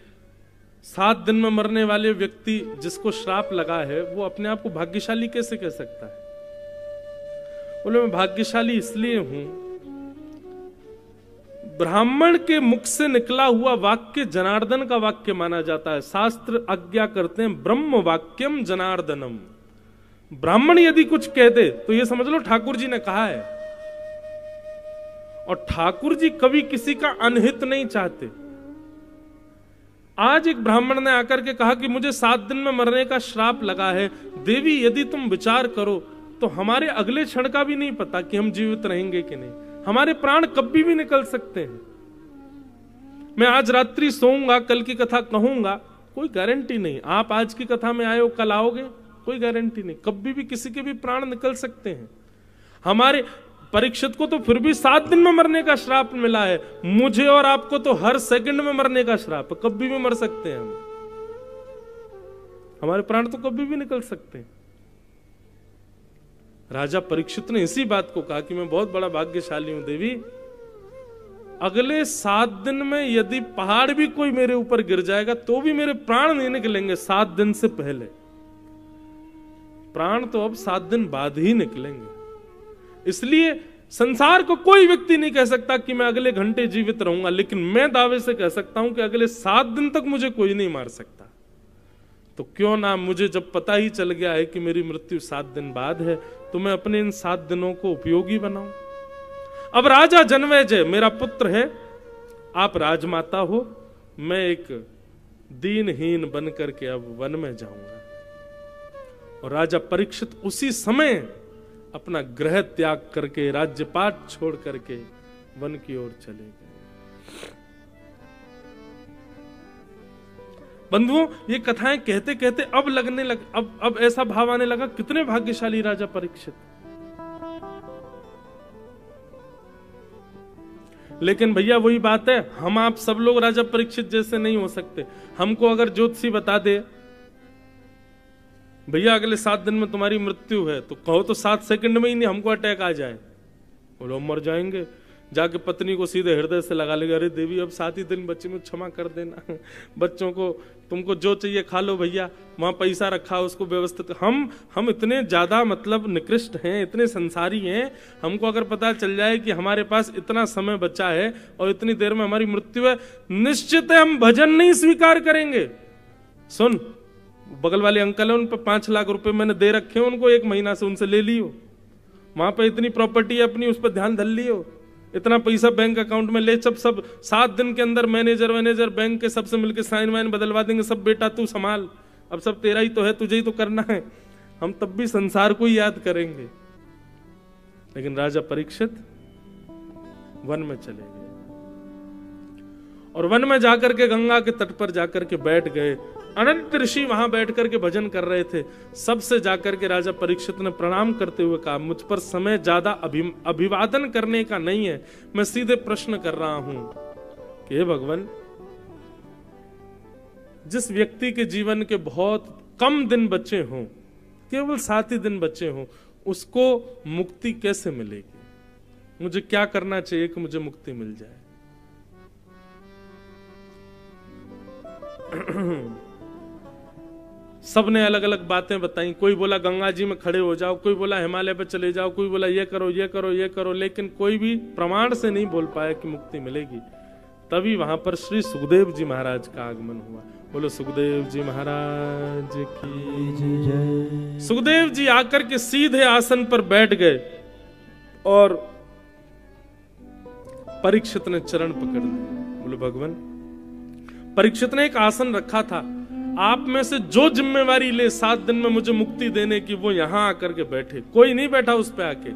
7 दिन में मरने वाले व्यक्ति जिसको श्राप लगा है वो अपने आप को भाग्यशाली कैसे कह सकता है? बोले, मैं भाग्यशाली इसलिए हूं, ब्राह्मण के मुख से निकला हुआ वाक्य जनार्दन का वाक्य माना जाता है। शास्त्र आज्ञा करते हैं ब्रह्म वाक्यम जनार्दनम। ब्राह्मण यदि कुछ कह दे तो ये समझ लो ठाकुर जी ने कहा है। और ठाकुर जी कभी किसी का अनहित नहीं चाहते। आज एक ब्राह्मण ने आकर के कहा कि मुझे 7 दिन में मरने का श्राप लगा है, देवी यदि तुम विचार करो तो हमारे अगले क्षण का भी नहीं पता कि हम जीवित रहेंगे कि नहीं, हमारे प्राण कभी भी निकल सकते हैं। मैं आज रात्रि सोऊंगा, कल की कथा कहूंगा, कोई गारंटी नहीं। आप आज की कथा में आए हो, कल आओगे, कोई गारंटी नहीं। कभी भी किसी के भी प्राण निकल सकते हैं। हमारे परीक्षित को तो फिर भी 7 दिन में मरने का श्राप मिला है, मुझे और आपको तो हर सेकंड में मरने का श्राप, कभी भी मर सकते हैं हम। हमारे प्राण तो कभी भी निकल सकते हैं। राजा परीक्षित ने इसी बात को कहा कि मैं बहुत बड़ा भाग्यशाली हूं देवी, अगले 7 दिन में यदि पहाड़ भी कोई मेरे ऊपर गिर जाएगा तो भी मेरे प्राण नहीं निकलेंगे 7 दिन से पहले। प्राण तो अब 7 दिन बाद ही निकलेंगे। इसलिए संसार को कोई व्यक्ति नहीं कह सकता कि मैं अगले घंटे जीवित रहूंगा, लेकिन मैं दावे से कह सकता हूं कि अगले 7 दिन तक मुझे कोई नहीं मार सकता। तो क्यों ना, मुझे जब पता ही चल गया है कि मेरी मृत्यु 7 दिन बाद है, तो मैं अपने इन 7 दिनों को उपयोगी बनाऊं। अब राजा जनमेजय मेरा पुत्र है, आप राजमाता हो, मैं एक दीनहीन बन करके अब वन में जाऊंगा। और राजा परीक्षित उसी समय अपना गृह त्याग करके, राज्यपाट छोड़ करके वन की ओर चले गए। बंधुओं, ये कथाएं कहते कहते अब लगने लग अब ऐसा भाव आने लगा, कितने भाग्यशाली राजा परीक्षित। लेकिन भैया वही बात है, हम आप सब लोग राजा परीक्षित जैसे नहीं हो सकते। हमको अगर ज्योतिषी बता दे भैया अगले 7 दिन में तुम्हारी मृत्यु है, तो कहो तो 7 सेकंड में ही नहीं हमको अटैक आ जाए, बोलो हम मर जाएंगे। जाके पत्नी को सीधे हृदय से लगा लेगा, अरे देवी अब 7 ही दिन बच्चे में क्षमा कर देना, बच्चों को तुमको जो चाहिए खा लो भैया, वहां पैसा रखा उसको व्यवस्थित। हम इतने ज्यादा मतलब निकृष्ट हैं, इतने संसारी हैं, हमको अगर पता चल जाए कि हमारे पास इतना समय बचा है और इतनी देर में हमारी मृत्यु है, निश्चित है हम भजन नहीं स्वीकार करेंगे। सुन, बगल वाले अंकल है, उन पर 5 लाख रुपए मैंने दे रखे हैं उनको, 1 महीना से उनसे ले लियो, वहां पे इतनी प्रॉपर्टी है अपनी, उस पर ध्यान धर लियो, इतना पैसा बैंक अकाउंट में ले, सब 7 दिन के अंदर मैनेजर बैंक के सबसे मिलकर साइन वाइन बदलवा देंगे, सब बेटा तू संभाल, अब सब तेरा ही तो है, तुझे ही तो करना है। हम तब भी संसार को ही याद करेंगे। लेकिन राजा परीक्षित वन में चले गए और वन में जाकर के गंगा के तट पर जाकर के बैठ गए। अनंत ऋषि वहां बैठ करके भजन कर रहे थे। सबसे जाकर के राजा परीक्षित ने प्रणाम करते हुए कहा, मुझ पर समय ज्यादा अभिवादन करने का नहीं है, मैं सीधे प्रश्न कर रहा हूं कि हे भगवान, जिस व्यक्ति के जीवन के बहुत कम दिन बचे हों, केवल 7 ही दिन बचे हों, उसको मुक्ति कैसे मिलेगी? मुझे क्या करना चाहिए कि मुझे मुक्ति मिल जाए? सबने अलग अलग बातें बताई। कोई बोला गंगा जी में खड़े हो जाओ, कोई बोला हिमालय पे चले जाओ, कोई बोला ये करो ये करो ये करो, लेकिन कोई भी प्रमाण से नहीं बोल पाया कि मुक्ति मिलेगी। तभी वहां पर श्री सुखदेव जी महाराज का आगमन हुआ। बोलो सुखदेव जी महाराज की जय। सुखदेव जी आकर के सीधे आसन पर बैठ गए और परीक्षित ने चरण पकड़ लिए। बोलो भगवान, परीक्षित ने एक आसन रखा था, आप में से जो जिम्मेवारी ले 7 दिन में मुझे मुक्ति देने की, वो यहां आकर के बैठे। कोई नहीं बैठा उस पे आके।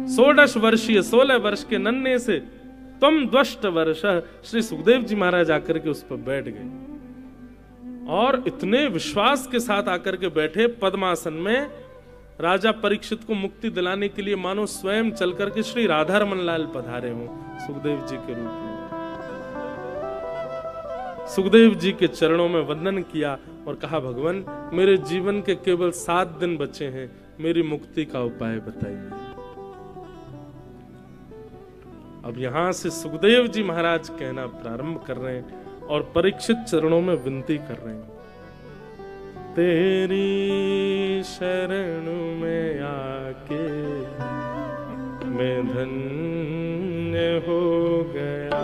16 वर्षीय 16 वर्ष के नन्हे से तुम 12 वर्ष, श्री सुखदेव जी महाराज आकर के उस पर बैठ गए और इतने विश्वास के साथ आकर के बैठे पद्मासन में। राजा परीक्षित को मुक्ति दिलाने के लिए मानो स्वयं चल करके श्री राधा रमन लाल पधारे हों सुखदेव जी के रूप में। सुखदेव जी के चरणों में वंदन किया और कहा, भगवान मेरे जीवन के केवल 7 दिन बचे हैं, मेरी मुक्ति का उपाय बताइए। अब यहां से सुखदेव जी महाराज कहना प्रारंभ कर रहे हैं और परीक्षित चरणों में विनती कर रहे हैं। तेरी शरण में आके मैं धन्य हो गया,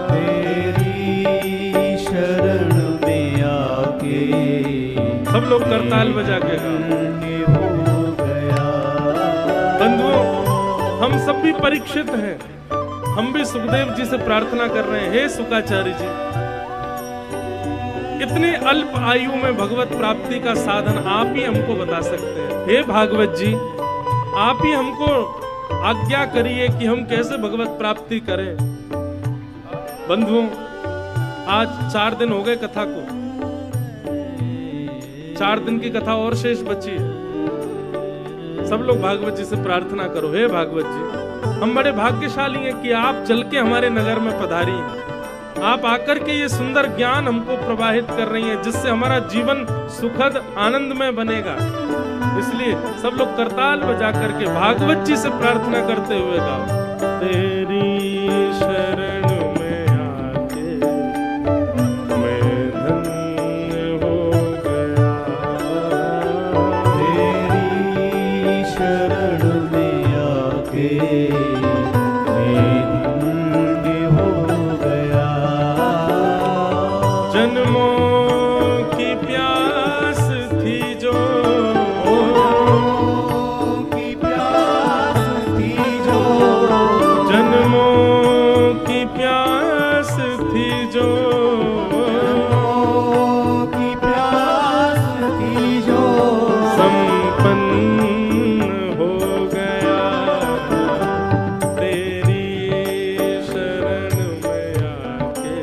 तेरी शरण में आके सब लोग करताल बजा के धन्य हो गया। बंधुओं, हम सब भी परीक्षित हैं, हम भी सुखदेव जी से प्रार्थना कर रहे हैं, हे सुखाचार्य जी, इतनी अल्प आयु में भगवत प्राप्ति का साधन आप ही हमको बता सकते हैं। हे भागवत जी, आप ही हमको आज्ञा करिए कि हम कैसे भगवत प्राप्ति करें। बंधुओं, आज 4 दिन हो गए कथा को, 4 दिन की कथा और शेष बची है। सब लोग भागवत जी से प्रार्थना करो, हे भागवत जी, हम बड़े भाग्यशाली हैं कि आप चल के हमारे नगर में पधारी हैं। आप आकर के ये सुंदर ज्ञान हमको प्रवाहित कर रही हैं, जिससे हमारा जीवन सुखद आनंदमय बनेगा। इसलिए सब लोग करताल बजा करके भागवत जी से प्रार्थना करते हुए गाओ, तेरी शरण में आके मैं धन्य हो गया, तेरी शरण में आके मैं धन्य हो गया। जन्मों की प्यास थी जो, की प्यास थी जो, जन्मों की प्यास थी जो, की प्यास थी जो, संपन्न हो गया, तेरी शरण में आके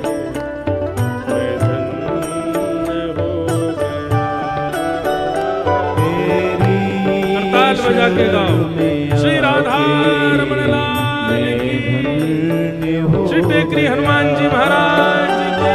मैं धन्य हो गया। तेरी करताल बजा के गाओ, श्री राधा रमण लाल की, धन्य हो श्री टेकरी हनुमान जी महाराज की।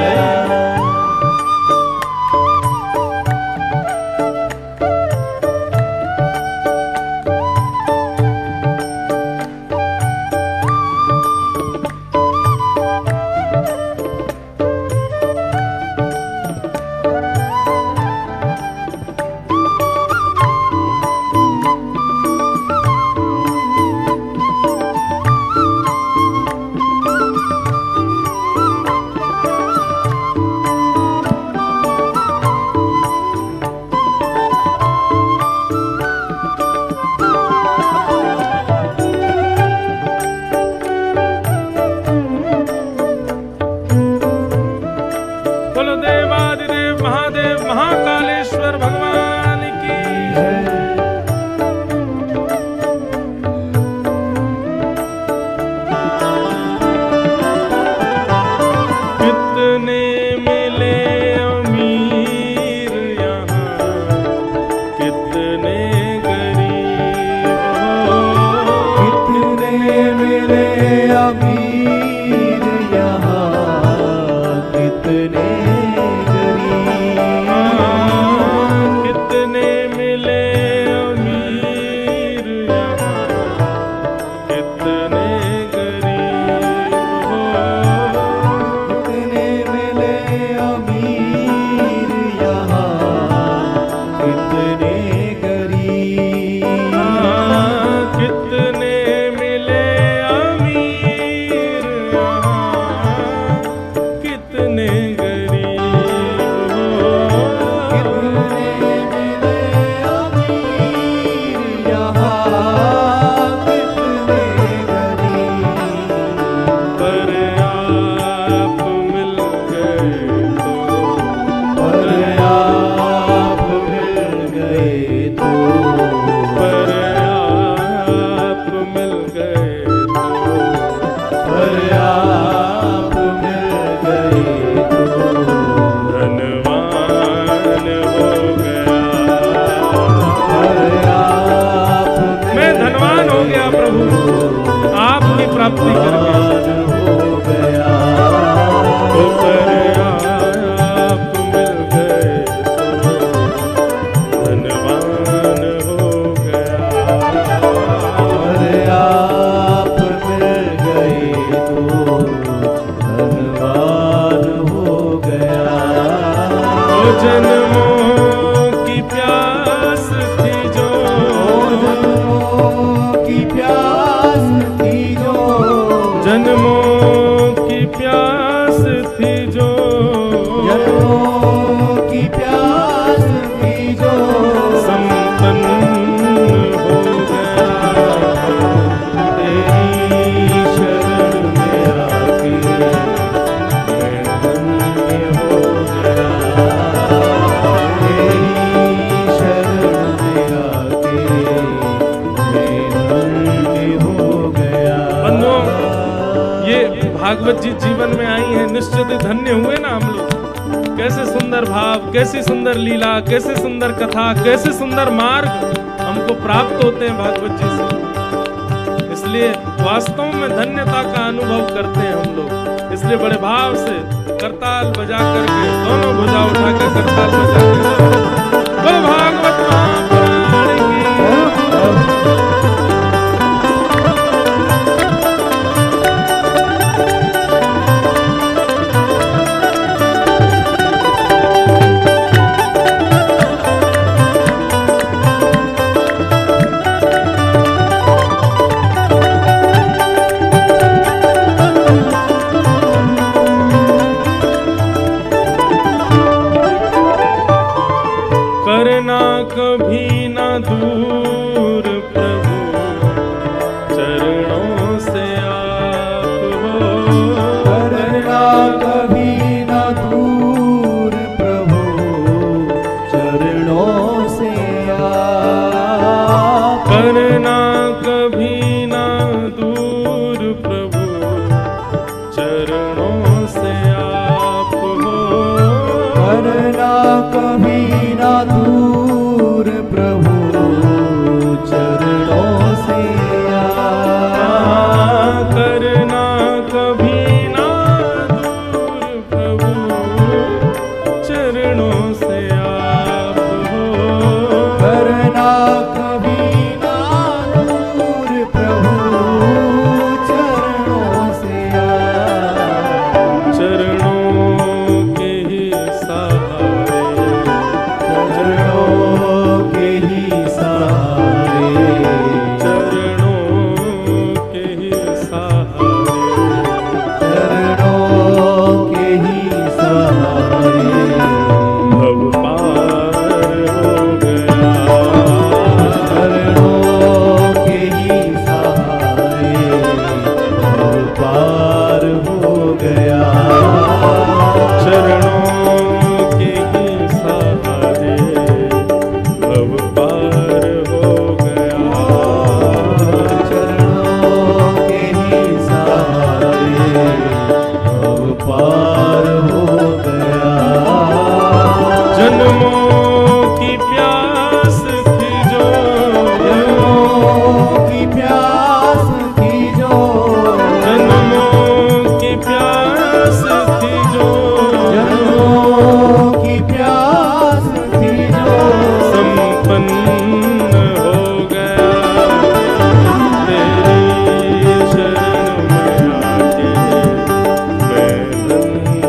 बोलो देवादिदेव महादेव महाकालेश्वर भगवान की जय। कितने मिले अमीर यहाँ, कितने गरीब हो, कितने मिले अमीर यहाँ, कितने गरीब, कितने मिले अमीर यहाँ, कितने गरीब हो, कितने मिले अमीर यहाँ, कितने गरीब, कितने मिले अमीर यहाँ, कितने गरीब हो, कितने मिले अमीर यहाँ, कितने गरीब, पर आप मिल गए तो, पर आप मिल गए तो, पर आप मिल गए तो, पर आप मिल गए तो, धनवान हो गया, पर आप मैं धनवान हो गया प्रभु, आपकी प्राप्ति करके। हो गया, तो पर आप मिल गए तो, धनवान हो गया, पर आप मिल प्यास थी जो, जन्मों की प्यास थी जो, संपन्न हो गया। तेरी शरण में आके मैं धन्य हो गया। तेरी शरण में आके मैं धन्य हो गया। बंधुओं, ये भागवत जी जीवन में आई हैं, निश्चित ही धन्य हुए ना हम लोग। कैसे सुंदर भाव, कैसी सुंदर लीला, कैसे सुंदर कथा, कैसे सुंदर मार्ग हमको प्राप्त होते हैं भागवत जी से। इसलिए वास्तव में धन्यता का अनुभव करते हैं हम लोग। इसलिए बड़े भाव से करताल बजा करके, दोनों भुजा उठा कर करताल बजा के बोलो भागवत महापुराण की। करना कभी ना दूर प्रभु चरणों से आप हो। करना कभी ना दूर प्रभु चरणों से आप। करना कभी ना दूर प्रभु चरणों से आप हो। करना कभी ना दूर प्रभु चरणों से आप। करना कभी ना दूर प्रभु चरणों से आप हो। करना कभी ना दूर प्रभु चरणों से आप। चरणों के ही सहारे, चरणों के ही सहारे, चरणों के ही सहारे, चरणों के ही सहारे भव पार हो गया। चरणों के ही सहारे भव पार हो गया। चरणों के ही सहारे भव पार हो गया। चरणों के ही सहारे भव पार हो गया। जन्मों की प्यास थी जो, जन्मों की प्यास थी जो, जन्मों की प्यास थी जो, जन्मों की प्यास थी जो, संपन्न हो गया। तेरी शरण में आके मैं धन्य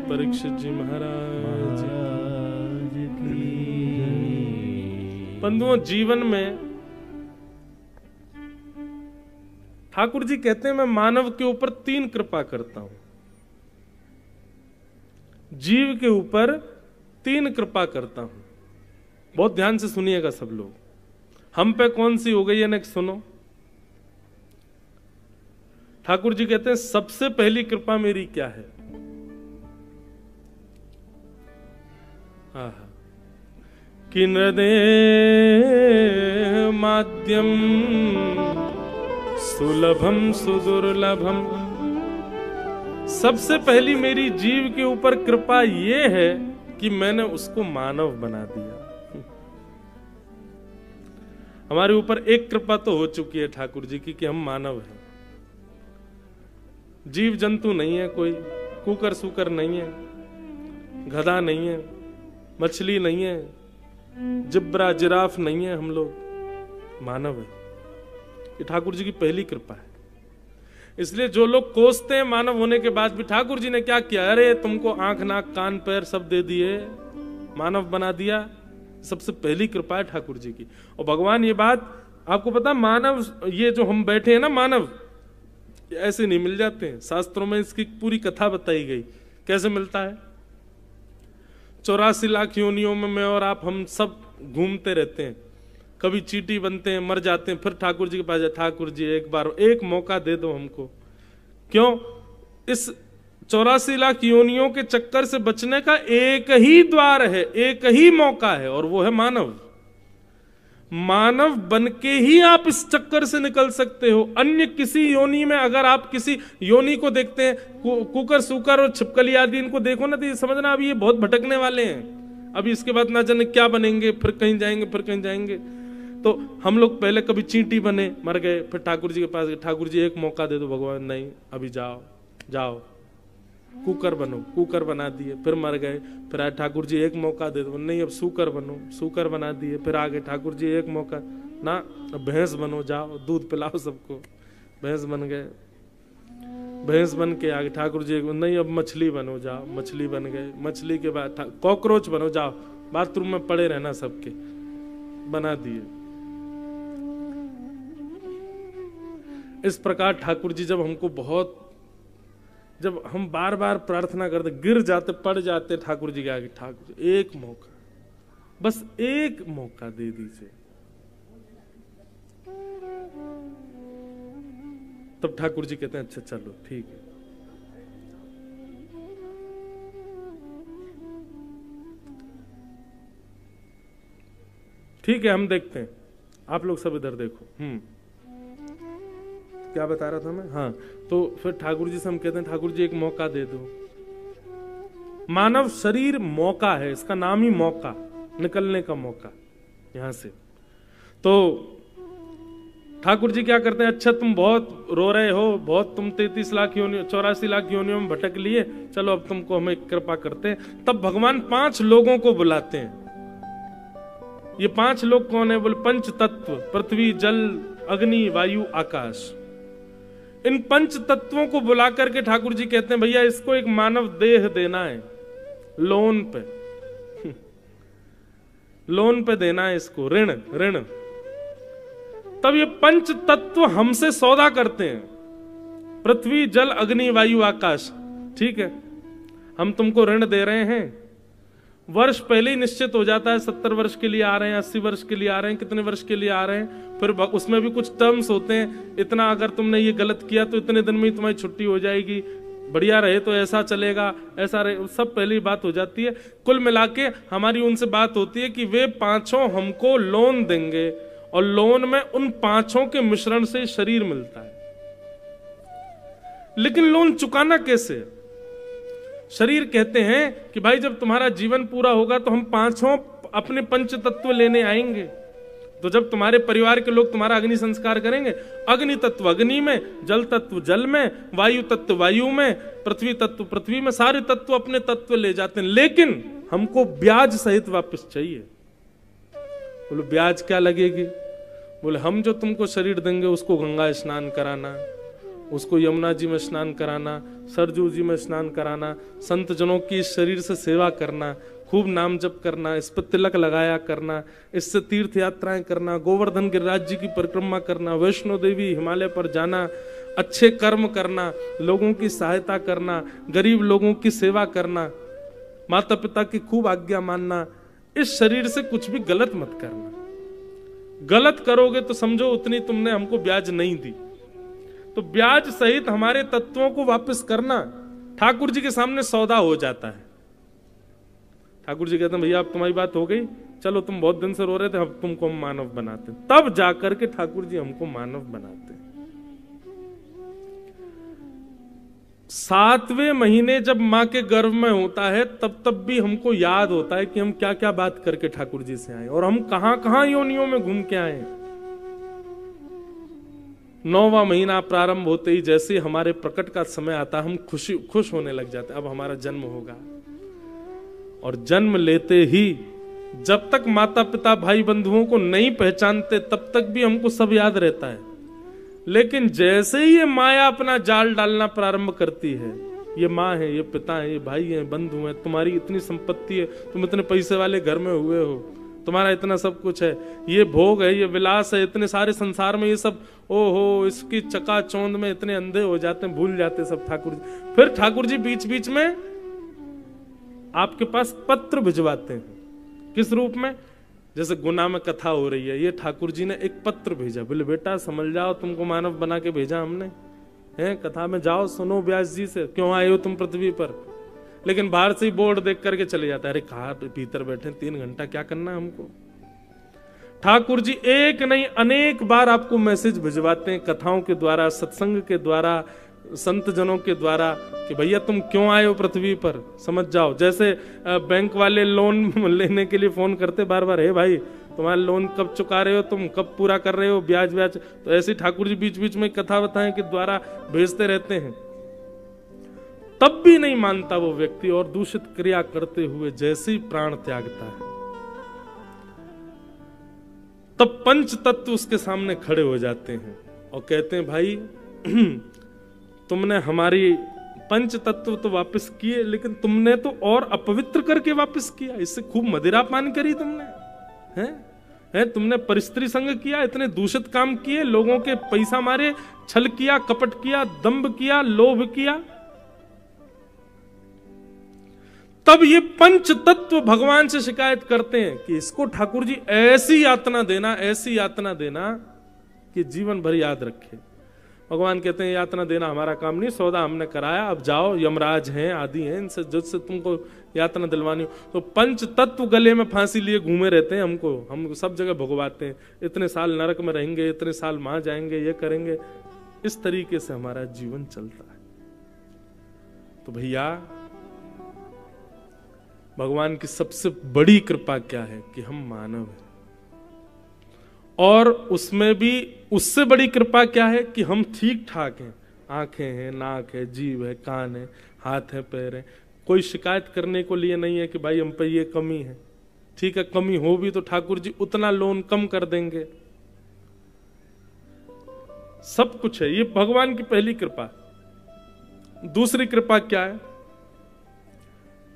परीक्षित जी महाराज की। बंधुओं, जीवन में ठाकुर जी कहते हैं मैं मानव के ऊपर 3 कृपा करता हूं। जीव के ऊपर 3 कृपा करता हूं। बहुत ध्यान से सुनिएगा सब लोग। हम पे कौन सी हो गई है नेक्स्ट सुनो। ठाकुर जी कहते हैं सबसे पहली कृपा मेरी क्या है। कि नृदे माध्यम सुलभम सुदुर्लभम। सबसे पहली मेरी जीव के ऊपर कृपा यह है कि मैंने उसको मानव बना दिया। हमारे ऊपर एक कृपा तो हो चुकी है ठाकुर जी की कि हम मानव हैं। जीव जंतु नहीं है, कोई कुकर सुकर नहीं है, गधा नहीं है, मछली नहीं है, जिब्रा जिराफ नहीं है, हम लोग मानव है। ये ठाकुर जी की पहली कृपा है। इसलिए जो लोग कोसते हैं मानव होने के बाद भी, ठाकुर जी ने क्या किया, अरे तुमको आंख नाक कान पैर सब दे दिए, मानव बना दिया। सबसे पहली कृपा है ठाकुर जी की। और भगवान ये बात आपको पता, मानव ये जो हम बैठे हैं ना, मानव ऐसे नहीं मिल जाते हैं। शास्त्रों में इसकी पूरी कथा बताई गई कैसे मिलता है। 84 लाख योनियों में मैं और आप हम सब घूमते रहते हैं, कभी चींटी बनते हैं, मर जाते हैं, फिर ठाकुर जी के पास जाए, ठाकुर जी एक बार एक मौका दे दो हमको। क्यों? इस 84 लाख योनियों के चक्कर से बचने का एक ही द्वार है, एक ही मौका है, और वो है मानव। मानव बन के ही आप इस चक्कर से निकल सकते हो। अन्य किसी योनि में अगर आप किसी योनि को देखते हैं, कुकर सुकर और छिपकली आदि इनको देखो ना, तो ये समझना अभी ये बहुत भटकने वाले हैं। अभी इसके बाद ना जाने क्या बनेंगे, फिर कहीं जाएंगे, फिर कहीं जाएंगे। तो हम लोग पहले कभी चींटी बने, मर गए, फिर ठाकुर जी के पास गए, ठाकुर जी एक मौका दे दो। भगवान नहीं, अभी जाओ जाओ। कुकर बनो, कुकर बना दिए, फिर मर गए, फिर आए ठाकुर जी एक मौका दे दो। नहीं, अब सूकर बनो, सूकर बना दिए, फिर आगे ठाकुर जी एक मौका ना, अब भैंस बनो, जाओ दूध पिलाओ सबको। भैंस बन गए, भैंस बन के आगे ठाकुर जी नहीं, अब मछली बनो, जाओ, मछली बन गए। मछली के बाद कॉकरोच बनो, जाओ बाथरूम में पड़े रहना सबके, बना दिए। इस प्रकार ठाकुर जी जब हमको बहुत, जब हम बार बार प्रार्थना करते, गिर जाते, पड़ जाते ठाकुर जी के आगे, ठाकुर जी एक मौका, बस एक मौका दे दीजिए। तब ठाकुर जी कहते हैं अच्छा चलो ठीक है। ठीक है, हम देखते हैं, आप लोग सब इधर देखो। क्या बता रहा था मैं? हाँ, तो फिर ठाकुर जी से हम कहते हैं ठाकुर जी एक मौका दे दो। मानव शरीर मौका है, इसका नाम ही मौका, निकलने का मौका यहां से। तो ठाकुर जी क्या करते हैं, अच्छा तुम बहुत रो रहे हो, बहुत तुम 33 लाख योनियों 84 लाख योनियों में भटक लिए, चलो अब तुमको हमें कृपा करते हैं। तब भगवान 5 लोगों को बुलाते हैं। ये 5 लोग कौन है? बोले पंच तत्व, पृथ्वी जल अग्नि वायु आकाश। इन 5 तत्वों को बुला करके ठाकुर जी कहते हैं भैया इसको एक मानव देह देना है, लोन पे लोन पे देना है इसको, ऋण ऋण। तब ये 5 तत्व हमसे सौदा करते हैं, पृथ्वी जल अग्नि वायु आकाश। ठीक है, हम तुमको ऋण दे रहे हैं। वर्ष पहले ही निश्चित हो जाता है, 70 वर्ष के लिए आ रहे हैं, 80 वर्ष के लिए आ रहे हैं, कितने वर्ष के लिए आ रहे हैं। फिर उसमें भी कुछ टर्म्स होते हैं, इतना अगर तुमने ये गलत किया तो इतने दिन में ही तुम्हारी छुट्टी हो जाएगी, बढ़िया रहे तो ऐसा चलेगा, ऐसा रहे, सब पहले ही बात हो जाती है। कुल मिला के हमारी उनसे बात होती है कि वे 5 हमको लोन देंगे, और लोन में उन 5 के मिश्रण से शरीर मिलता है। लेकिन लोन चुकाना कैसे? शरीर कहते हैं कि भाई जब तुम्हारा जीवन पूरा होगा तो हम 5 अपने पंच तत्व लेने आएंगे। तो जब तुम्हारे परिवार के लोग तुम्हारा अग्नि संस्कार करेंगे, अग्नि तत्व अग्नि में, जल तत्व जल में, वायु तत्व वायु में, पृथ्वी तत्व पृथ्वी में, सारे तत्व अपने तत्व ले जाते हैं। लेकिन हमको ब्याज सहित वापस चाहिए। बोलो ब्याज क्या लगेगी? बोले हम जो तुमको शरीर देंगे उसको गंगा स्नान कराना, उसको यमुना जी में स्नान कराना, सरजू जी में स्नान कराना, संत जनों की शरीर से सेवा करना, खूब नाम जप करना, इस पर तिलक लगाया करना, इससे तीर्थ यात्राएं करना, गोवर्धन गिरिराज जी की परिक्रमा करना, वैष्णो देवी हिमालय पर जाना, अच्छे कर्म करना, लोगों की सहायता करना, गरीब लोगों की सेवा करना, माता पिता की खूब आज्ञा मानना। इस शरीर से कुछ भी गलत मत करना। गलत करोगे तो समझो उतनी तुमने हमको ब्याज नहीं दी। तो ब्याज सहित हमारे तत्वों को वापस करना ठाकुर जी के सामने सौदा हो जाता है। ठाकुर जी कहते हैं भैया अब तुम्हारी बात हो गई, चलो तुम बहुत दिन से रो रहे थे, अब तुमको हम मानव बनाते हैं। तब जाकर के ठाकुर जी हमको मानव बनाते हैं। 7वें महीने जब मां के गर्भ में होता है तब भी हमको याद होता है कि हम क्या क्या बात करके ठाकुर जी से आए और हम कहां कहां योनियों में घूम के आए। 9वां महीना प्रारंभ होते ही जैसे ही हमारे प्रकट का समय आता हम खुश होने लग जाते, अब हमारा जन्म होगा। और जन्म लेते ही जब तक माता पिता भाई बंधुओं को नहीं पहचानते तब तक भी हमको सब याद रहता है। लेकिन जैसे ही ये माया अपना जाल डालना प्रारंभ करती है, ये माँ है, ये पिता है, ये भाई है, बंधु है, तुम्हारी इतनी संपत्ति है, तुम इतने पैसे वाले घर में हुए हो, तुम्हारा इतना सब कुछ है, ये भोग है, ये विलास है, इतने सारे संसार में ये सब, ओहो, इसकी चकाचौंध में इतने अंधे हो जाते हैं, भूल जाते हैं सब ठाकुर जी। फिर ठाकुर जी बीच बीच में आपके पास पत्र भिजवाते हैं। किस रूप में? जैसे गुना में कथा हो रही है, ये ठाकुर जी ने एक पत्र भेजा, बोले बेटा समझ जाओ, तुमको मानव बना के भेजा हमने, हैं कथा में जाओ, सुनो व्यास जी से, क्यों आए हो तुम पृथ्वी पर। लेकिन बाहर से ही बोर्ड देख करके चले जाता है, अरे कहा भीतर बैठे 3 घंटा क्या करना है हमको। ठाकुर जी एक नहीं अनेक बार आपको मैसेज भिजवाते हैं, कथाओं के द्वारा, सत्संग के द्वारा, संत जनों के द्वारा, कि भैया तुम क्यों आए हो पृथ्वी पर, समझ जाओ। जैसे बैंक वाले लोन लेने के लिए फोन करते बार बार, हे भाई तुम्हारा लोन कब चुका रहे हो, तुम कब पूरा कर रहे हो, ब्याज ब्याज। तो ऐसे ठाकुर जी बीच बीच में कथा बताएं के द्वारा भेजते रहते हैं। तब भी नहीं मानता वो व्यक्ति और दूषित क्रिया करते हुए जैसे ही प्राण त्यागता है, तब पंच तत्व उसके सामने खड़े हो जाते हैं और कहते हैं भाई तुमने हमारी पंच तत्व तो वापस किए, लेकिन तुमने तो और अपवित्र करके वापस किया। इससे खूब मदिरा पान करी तुमने, हैं तुमने परिस्त्री संग किया, इतने दूषित काम किए, लोगों के पैसा मारे, छल किया, कपट किया, दंभ किया, लोभ किया। तब ये पंच तत्व भगवान से शिकायत करते हैं कि इसको ठाकुर जी ऐसी यातना देना, ऐसी यातना देना कि जीवन भर याद रखे। भगवान कहते हैं यातना देना हमारा काम नहीं, सौदा हमने कराया, अब जाओ, यमराज हैं, आदि हैं, इनसे जिससे तुमको यातना दिलवानी हो। तो पंच तत्व गले में फांसी लिए घूमे रहते हैं, हम सब जगह भुगवाते हैं, इतने साल नरक में रहेंगे, इतने साल वहां जाएंगे, ये करेंगे। इस तरीके से हमारा जीवन चलता है। तो भैया भगवान की सबसे बड़ी कृपा क्या है कि हम मानव हैं, और उसमें भी उससे बड़ी कृपा क्या है कि हम ठीक ठाक हैं, आंखें हैं, नाक है, जीभ है, कान है, हाथ है, पैर है। कोई शिकायत करने को लिए नहीं है कि भाई हम पे ये कमी है। ठीक है, कमी हो भी तो ठाकुर जी उतना लोन कम कर देंगे। सब कुछ है, ये भगवान की पहली कृपा। दूसरी कृपा क्या है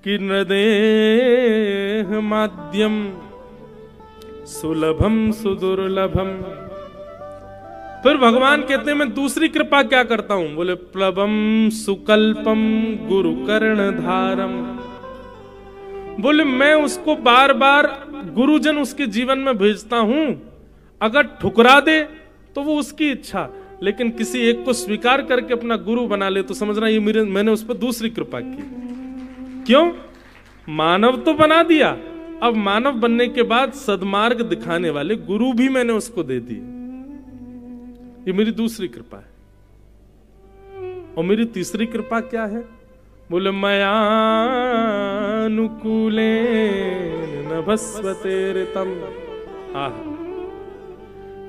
कि नदेह माध्यम सुलभम सुदुर्लभम। फिर भगवान कहते हैं मैं दूसरी कृपा क्या करता हूं, बोले प्लवम सुकल्पम गुरु कर्ण धारम। बोले मैं उसको बार बार गुरुजन उसके जीवन में भेजता हूं, अगर ठुकरा दे तो वो उसकी इच्छा, लेकिन किसी एक को स्वीकार करके अपना गुरु बना ले तो समझना ये मैंने उस पर दूसरी कृपा की। क्यों? मानव तो बना दिया, अब मानव बनने के बाद सद्मार्ग दिखाने वाले गुरु भी मैंने उसको दे दिए। ये मेरी दूसरी कृपा है। और मेरी तीसरी कृपा क्या है, बोले मयानुकूले नभस्वते ऋतम।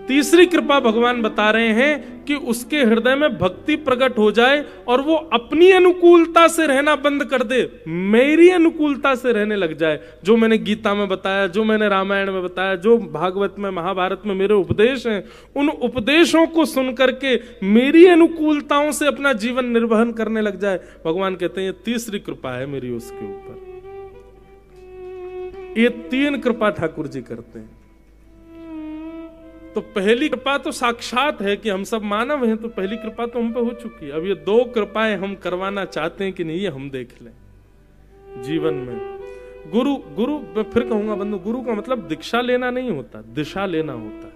तीसरी कृपा भगवान बता रहे हैं कि उसके हृदय में भक्ति प्रकट हो जाए और वो अपनी अनुकूलता से रहना बंद कर दे, मेरी अनुकूलता से रहने लग जाए। जो मैंने गीता में बताया, जो मैंने रामायण में बताया, जो भागवत में, महाभारत में मेरे उपदेश हैं, उन उपदेशों को सुन करके मेरी अनुकूलताओं से अपना जीवन निर्वहन करने लग जाए। भगवान कहते हैं ये तीसरी कृपा है मेरी उसके ऊपर। ये 3 कृपा ठाकुर जी करते हैं। तो पहली कृपा तो साक्षात है कि हम सब मानव हैं, तो पहली कृपा तो हम पे हो चुकी है। अब ये 2 कृपाएं हम करवाना चाहते हैं कि नहीं, ये हम देख लें जीवन में। गुरु मैं फिर कहूंगा बंधु, गुरु का मतलब दीक्षा लेना नहीं होता, दिशा लेना होता है।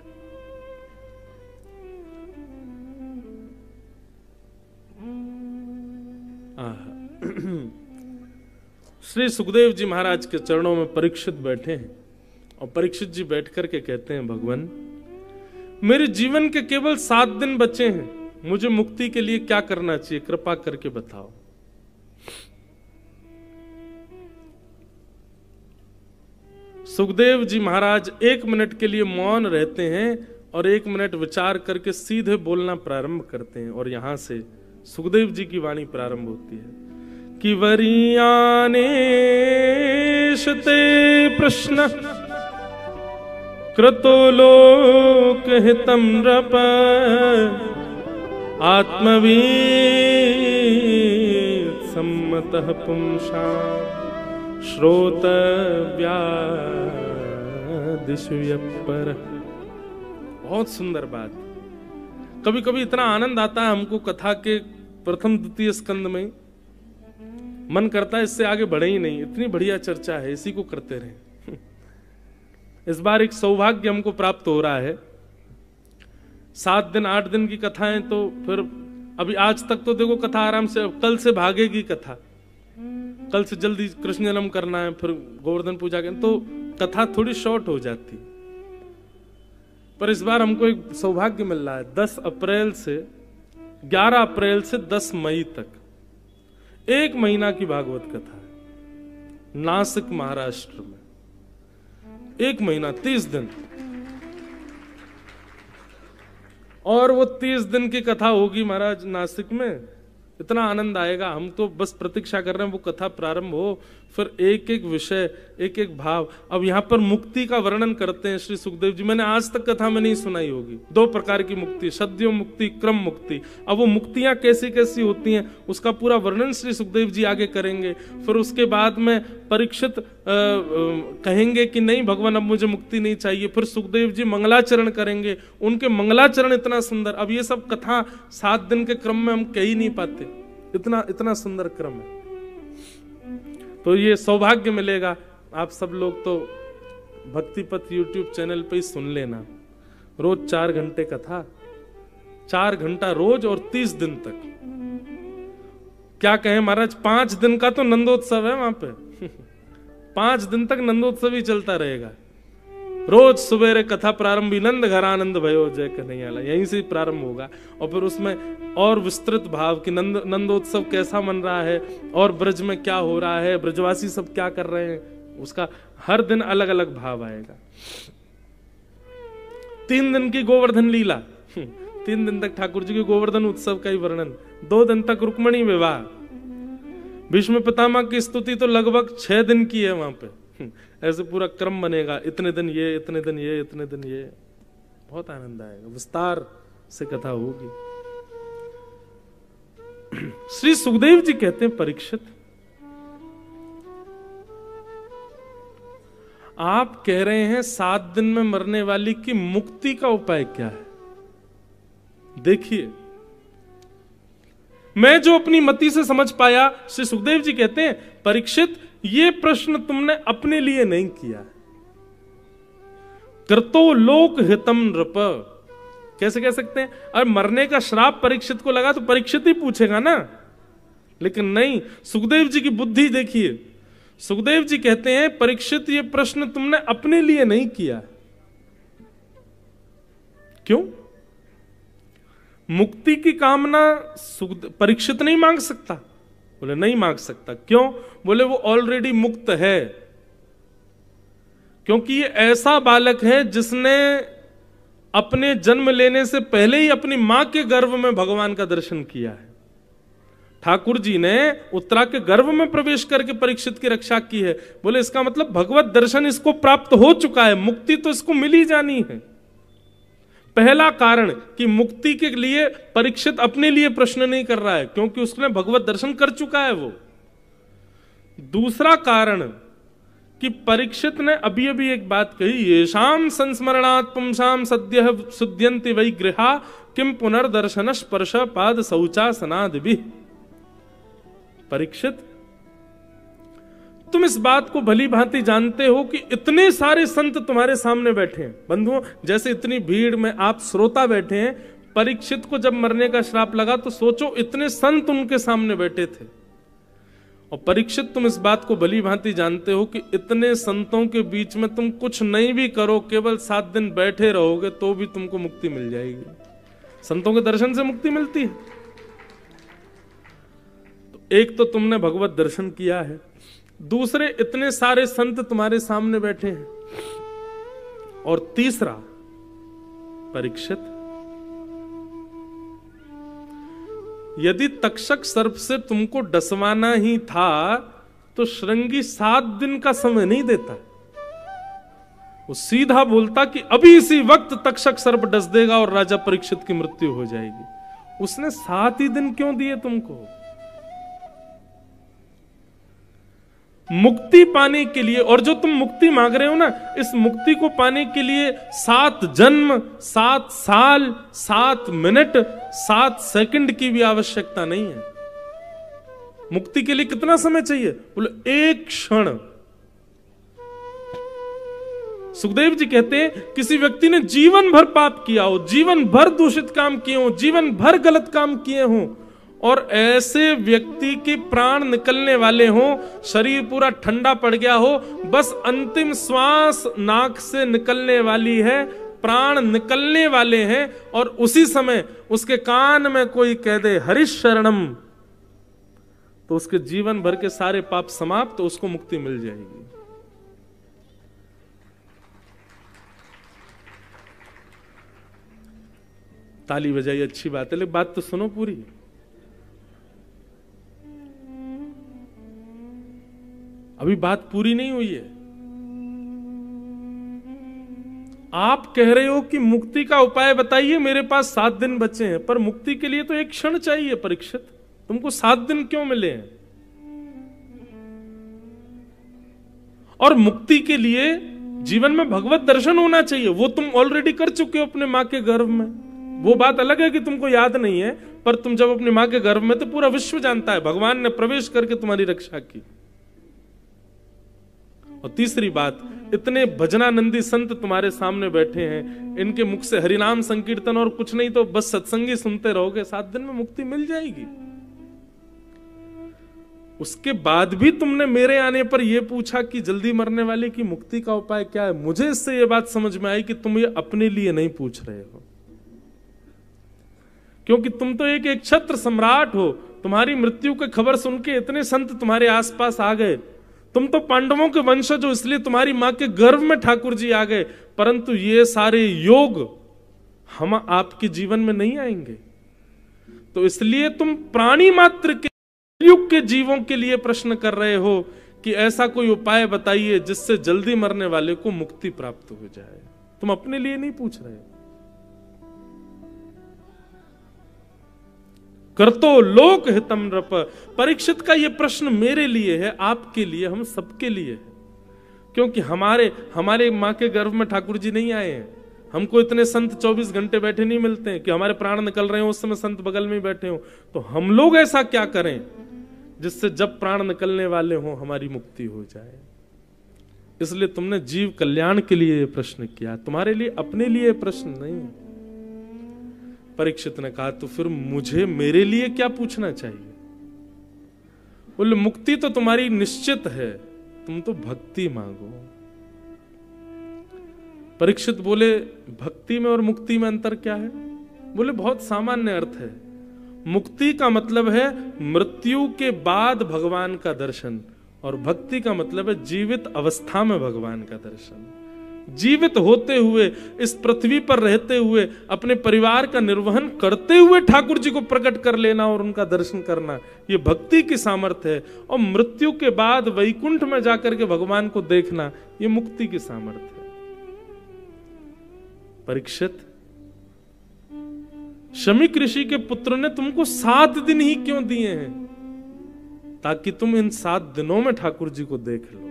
श्री सुखदेव जी महाराज के चरणों में परीक्षित बैठे हैं और परीक्षित जी बैठ करके कहते हैं, भगवान मेरे जीवन के केवल 7 दिन बचे हैं, मुझे मुक्ति के लिए क्या करना चाहिए, कृपा करके बताओ। सुखदेव जी महाराज 1 मिनट के लिए मौन रहते हैं और 1 मिनट विचार करके सीधे बोलना प्रारंभ करते हैं। और यहां से सुखदेव जी की वाणी प्रारंभ होती है कि वरीयानेशते प्रश्न कृतो लोक हितम नृप आत्मवीत सम्मतः पुंसा श्रोतव्यादिशुयपर। बहुत सुंदर बात। कभी कभी इतना आनंद आता है हमको कथा के प्रथम द्वितीय स्कंद में, मन करता है इससे आगे बढ़े ही नहीं, इतनी बढ़िया चर्चा है, इसी को करते रहे। इस बार एक सौभाग्य हमको प्राप्त हो रहा है। 7 दिन 8 दिन की कथाएं, तो फिर अभी आज तक तो देखो कथा आराम से, कल से भागेगी कथा, कल से जल्दी कृष्ण जन्म करना है, फिर गोवर्धन पूजा के, तो कथा थोड़ी शॉर्ट हो जाती। पर इस बार हमको एक सौभाग्य मिल रहा है। 11 अप्रैल से 10 मई तक 1 महीना की भागवत कथा है नासिक महाराष्ट्र में। 1 महीना 30 दिन, और वो 30 दिन की कथा होगी महाराज नासिक में। इतना आनंद आएगा, हम तो बस प्रतीक्षा कर रहे हैं वो कथा प्रारंभ हो, फिर एक एक विषय, एक एक भाव। अब यहाँ पर मुक्ति का वर्णन करते हैं श्री सुखदेव जी। मैंने आज तक कथा में नहीं सुनाई होगी। 2 प्रकार की मुक्ति, सद्यो मुक्ति, क्रम मुक्ति। अब वो मुक्तियां कैसी कैसी होती हैं उसका पूरा वर्णन श्री सुखदेव जी आगे करेंगे। फिर उसके बाद में परीक्षित कहेंगे कि नहीं भगवान अब मुझे मुक्ति नहीं चाहिए। फिर सुखदेव जी मंगलाचरण करेंगे, उनके मंगलाचरण इतना सुंदर। अब ये सब कथा 7 दिन के क्रम में हम कह ही नहीं पाते, इतना इतना सुंदर क्रम है। तो ये सौभाग्य मिलेगा। आप सब लोग तो भक्तिपथ यूट्यूब चैनल पे ही सुन लेना। रोज 4 घंटे कथा, 4 घंटा रोज और 30 दिन तक। क्या कहें महाराज, 5 दिन का तो नंदोत्सव है वहां पे। 5 दिन तक नंदोत्सव ही चलता रहेगा। रोज सुबेरे कथा प्रारंभी नंद घर आनंद भयो जय कन्हैया, यहीं से प्रारंभ होगा। और फिर उसमें और विस्तृत भाव कि नंदोत्सव कैसा मन रहा है और ब्रज में क्या हो रहा है, ब्रजवासी सब क्या कर रहे हैं, उसका हर दिन अलग अलग भाव आएगा। 3 दिन की गोवर्धन लीला, 3 दिन तक ठाकुर जी के गोवर्धन उत्सव का ही वर्णन। 2 दिन तक रुक्मणी विवाह। भीष्म पितामह की स्तुति तो लगभग 6 दिन की है वहां पे। ऐसे पूरा क्रम बनेगा, इतने दिन ये, इतने दिन ये, इतने दिन ये। बहुत आनंद आएगा, विस्तार से कथा होगी। श्री सुखदेव जी कहते हैं, परीक्षित आप कह रहे हैं 7 दिन में मरने वाली की मुक्ति का उपाय क्या है। देखिए, मैं जो अपनी मति से समझ पाया, श्री सुखदेव जी कहते हैं, परीक्षित ये प्रश्न तुमने अपने लिए नहीं किया। कृतो लोक हितम नृप, कैसे कह सकते हैं। अरे मरने का श्राप परीक्षित को लगा तो परीक्षित ही पूछेगा ना, लेकिन नहीं। सुखदेव जी की बुद्धि देखिए। सुखदेव जी कहते हैं, परीक्षित ये प्रश्न तुमने अपने लिए नहीं किया। क्यों? मुक्ति की कामना परीक्षित नहीं मांग सकता। बोले नहीं मांग सकता। क्यों? बोले वो ऑलरेडी मुक्त है। क्योंकि ये ऐसा बालक है जिसने अपने जन्म लेने से पहले ही अपनी मां के गर्भ में भगवान का दर्शन किया है। ठाकुर जी ने उत्तरा के गर्भ में प्रवेश करके परीक्षित की रक्षा की है। बोले इसका मतलब भगवत दर्शन इसको प्राप्त हो चुका है, मुक्ति तो इसको मिल ही जानी है। पहला कारण कि मुक्ति के लिए परीक्षित अपने लिए प्रश्न नहीं कर रहा है, क्योंकि उसने भगवत दर्शन कर चुका है वो। दूसरा कारण कि परीक्षित ने अभी अभी एक बात कही, येषाम संस्मरणात् पुंसाम सद्यः शुद्ध्यन्ति वै गृहा किम पुनर्दर्शन स्पर्श पाद शौचासनादिभिः। परीक्षित, तुम इस बात को भली भांति जानते हो कि इतने सारे संत तुम्हारे सामने बैठे हैं। बंधुओं, जैसे इतनी भीड़ में आप श्रोता बैठे हैं, परीक्षित को जब मरने का श्राप लगा तो सोचो इतने संत उनके सामने बैठे थे। और परीक्षित, तुम इस बात को भली भांति जानते हो कि इतने संतों के बीच में तुम कुछ नहीं भी करो, केवल 7 दिन बैठे रहोगे तो भी तुमको मुक्ति मिल जाएगी। संतों के दर्शन से मुक्ति मिलती है। तो एक तो तुमने भगवत दर्शन किया है, दूसरे इतने सारे संत तुम्हारे सामने बैठे हैं, और तीसरा परीक्षित, यदि तक्षक सर्प से तुमको डसवाना ही था तो श्रृंगी 7 दिन का समय नहीं देता। वो सीधा बोलता कि अभी इसी वक्त तक्षक सर्प डस देगा और राजा परीक्षित की मृत्यु हो जाएगी। उसने 7 ही दिन क्यों दिए तुमको? मुक्ति पाने के लिए, और जो तुम मुक्ति मांग रहे हो ना, इस मुक्ति को पाने के लिए 7 जन्म, 7 साल, 7 मिनट, 7 सेकंड की भी आवश्यकता नहीं है। मुक्ति के लिए कितना समय चाहिए? बोले 1 क्षण। सुखदेव जी कहते हैं किसी व्यक्ति ने जीवन भर पाप किया हो, जीवन भर दूषित काम किए हो, जीवन भर गलत काम किए हो, और ऐसे व्यक्ति के प्राण निकलने वाले हों, शरीर पूरा ठंडा पड़ गया हो, बस अंतिम श्वास नाक से निकलने वाली है, प्राण निकलने वाले हैं, और उसी समय उसके कान में कोई कह दे हरिश शरणम, तो उसके जीवन भर के सारे पाप समाप्त, तो उसको मुक्ति मिल जाएगी। ताली बजाई, अच्छी बात है, लेकिन बात तो सुनो पूरी। अभी बात पूरी नहीं हुई है। आप कह रहे हो कि मुक्ति का उपाय बताइए, मेरे पास 7 दिन बचे हैं, पर मुक्ति के लिए तो 1 क्षण चाहिए। परीक्षित, तुमको 7 दिन क्यों मिले हैं? और मुक्ति के लिए जीवन में भगवत दर्शन होना चाहिए, वो तुम ऑलरेडी कर चुके हो अपने मां के गर्भ में। वो बात अलग है कि तुमको याद नहीं है, पर तुम जब अपनी मां के गर्भ में, तो पूरा विश्व जानता है भगवान ने प्रवेश करके तुम्हारी रक्षा की। और तीसरी बात, इतने भजनानंदी संत तुम्हारे सामने बैठे हैं, इनके मुख से हरिनाम संकीर्तन और कुछ नहीं तो बस सत्संगी सुनते रहोगे, 7 दिन में मुक्ति मिल जाएगी। उसके बाद भी तुमने मेरे आने पर यह पूछा कि जल्दी मरने वाले की मुक्ति का उपाय क्या है। मुझे इससे यह बात समझ में आई कि तुम ये अपने लिए नहीं पूछ रहे हो, क्योंकि तुम तो एक क्षत्र सम्राट हो। तुम्हारी मृत्यु की खबर सुन के इतने संत तुम्हारे आसपास आ गए। तुम तो पांडवों के वंशज हो, इसलिए तुम्हारी मां के गर्भ में ठाकुर जी आ गए, परंतु ये सारे योग हम आपके जीवन में नहीं आएंगे। तो इसलिए तुम प्राणी मात्र के युग के जीवों के लिए प्रश्न कर रहे हो कि ऐसा कोई उपाय बताइए जिससे जल्दी मरने वाले को मुक्ति प्राप्त हो जाए। तुम अपने लिए नहीं पूछ रहे। करतो लोक हितम नृप। परीक्षित का यह प्रश्न मेरे लिए है, आपके लिए, हम सबके लिए है, क्योंकि हमारे मां के गर्भ में ठाकुर जी नहीं आए हैं। हमको इतने संत 24 घंटे बैठे नहीं मिलते हैं कि हमारे प्राण निकल रहे हो उस समय संत बगल में ही बैठे हो। तो हम लोग ऐसा क्या करें जिससे जब प्राण निकलने वाले हो हमारी मुक्ति हो जाए। इसलिए तुमने जीव कल्याण के लिए प्रश्न किया, तुम्हारे लिए, अपने लिए प्रश्न नहीं। परीक्षित ने कहा तो फिर मुझे मेरे लिए क्या पूछना चाहिए? बोले मुक्ति तो तुम्हारी निश्चित है, तुम तो भक्ति मांगो। परीक्षित बोले भक्ति में और मुक्ति में अंतर क्या है? बोले बहुत सामान्य अर्थ है। मुक्ति का मतलब है मृत्यु के बाद भगवान का दर्शन, और भक्ति का मतलब है जीवित अवस्था में भगवान का दर्शन। जीवित होते हुए, इस पृथ्वी पर रहते हुए, अपने परिवार का निर्वहन करते हुए ठाकुर जी को प्रकट कर लेना और उनका दर्शन करना, ये भक्ति की सामर्थ्य है। और मृत्यु के बाद वैकुंठ में जाकर के भगवान को देखना, ये मुक्ति की सामर्थ्य है। परीक्षित, शमीक ऋषि के पुत्र ने तुमको 7 दिन ही क्यों दिए हैं? ताकि तुम इन 7 दिनों में ठाकुर जी को देख लो।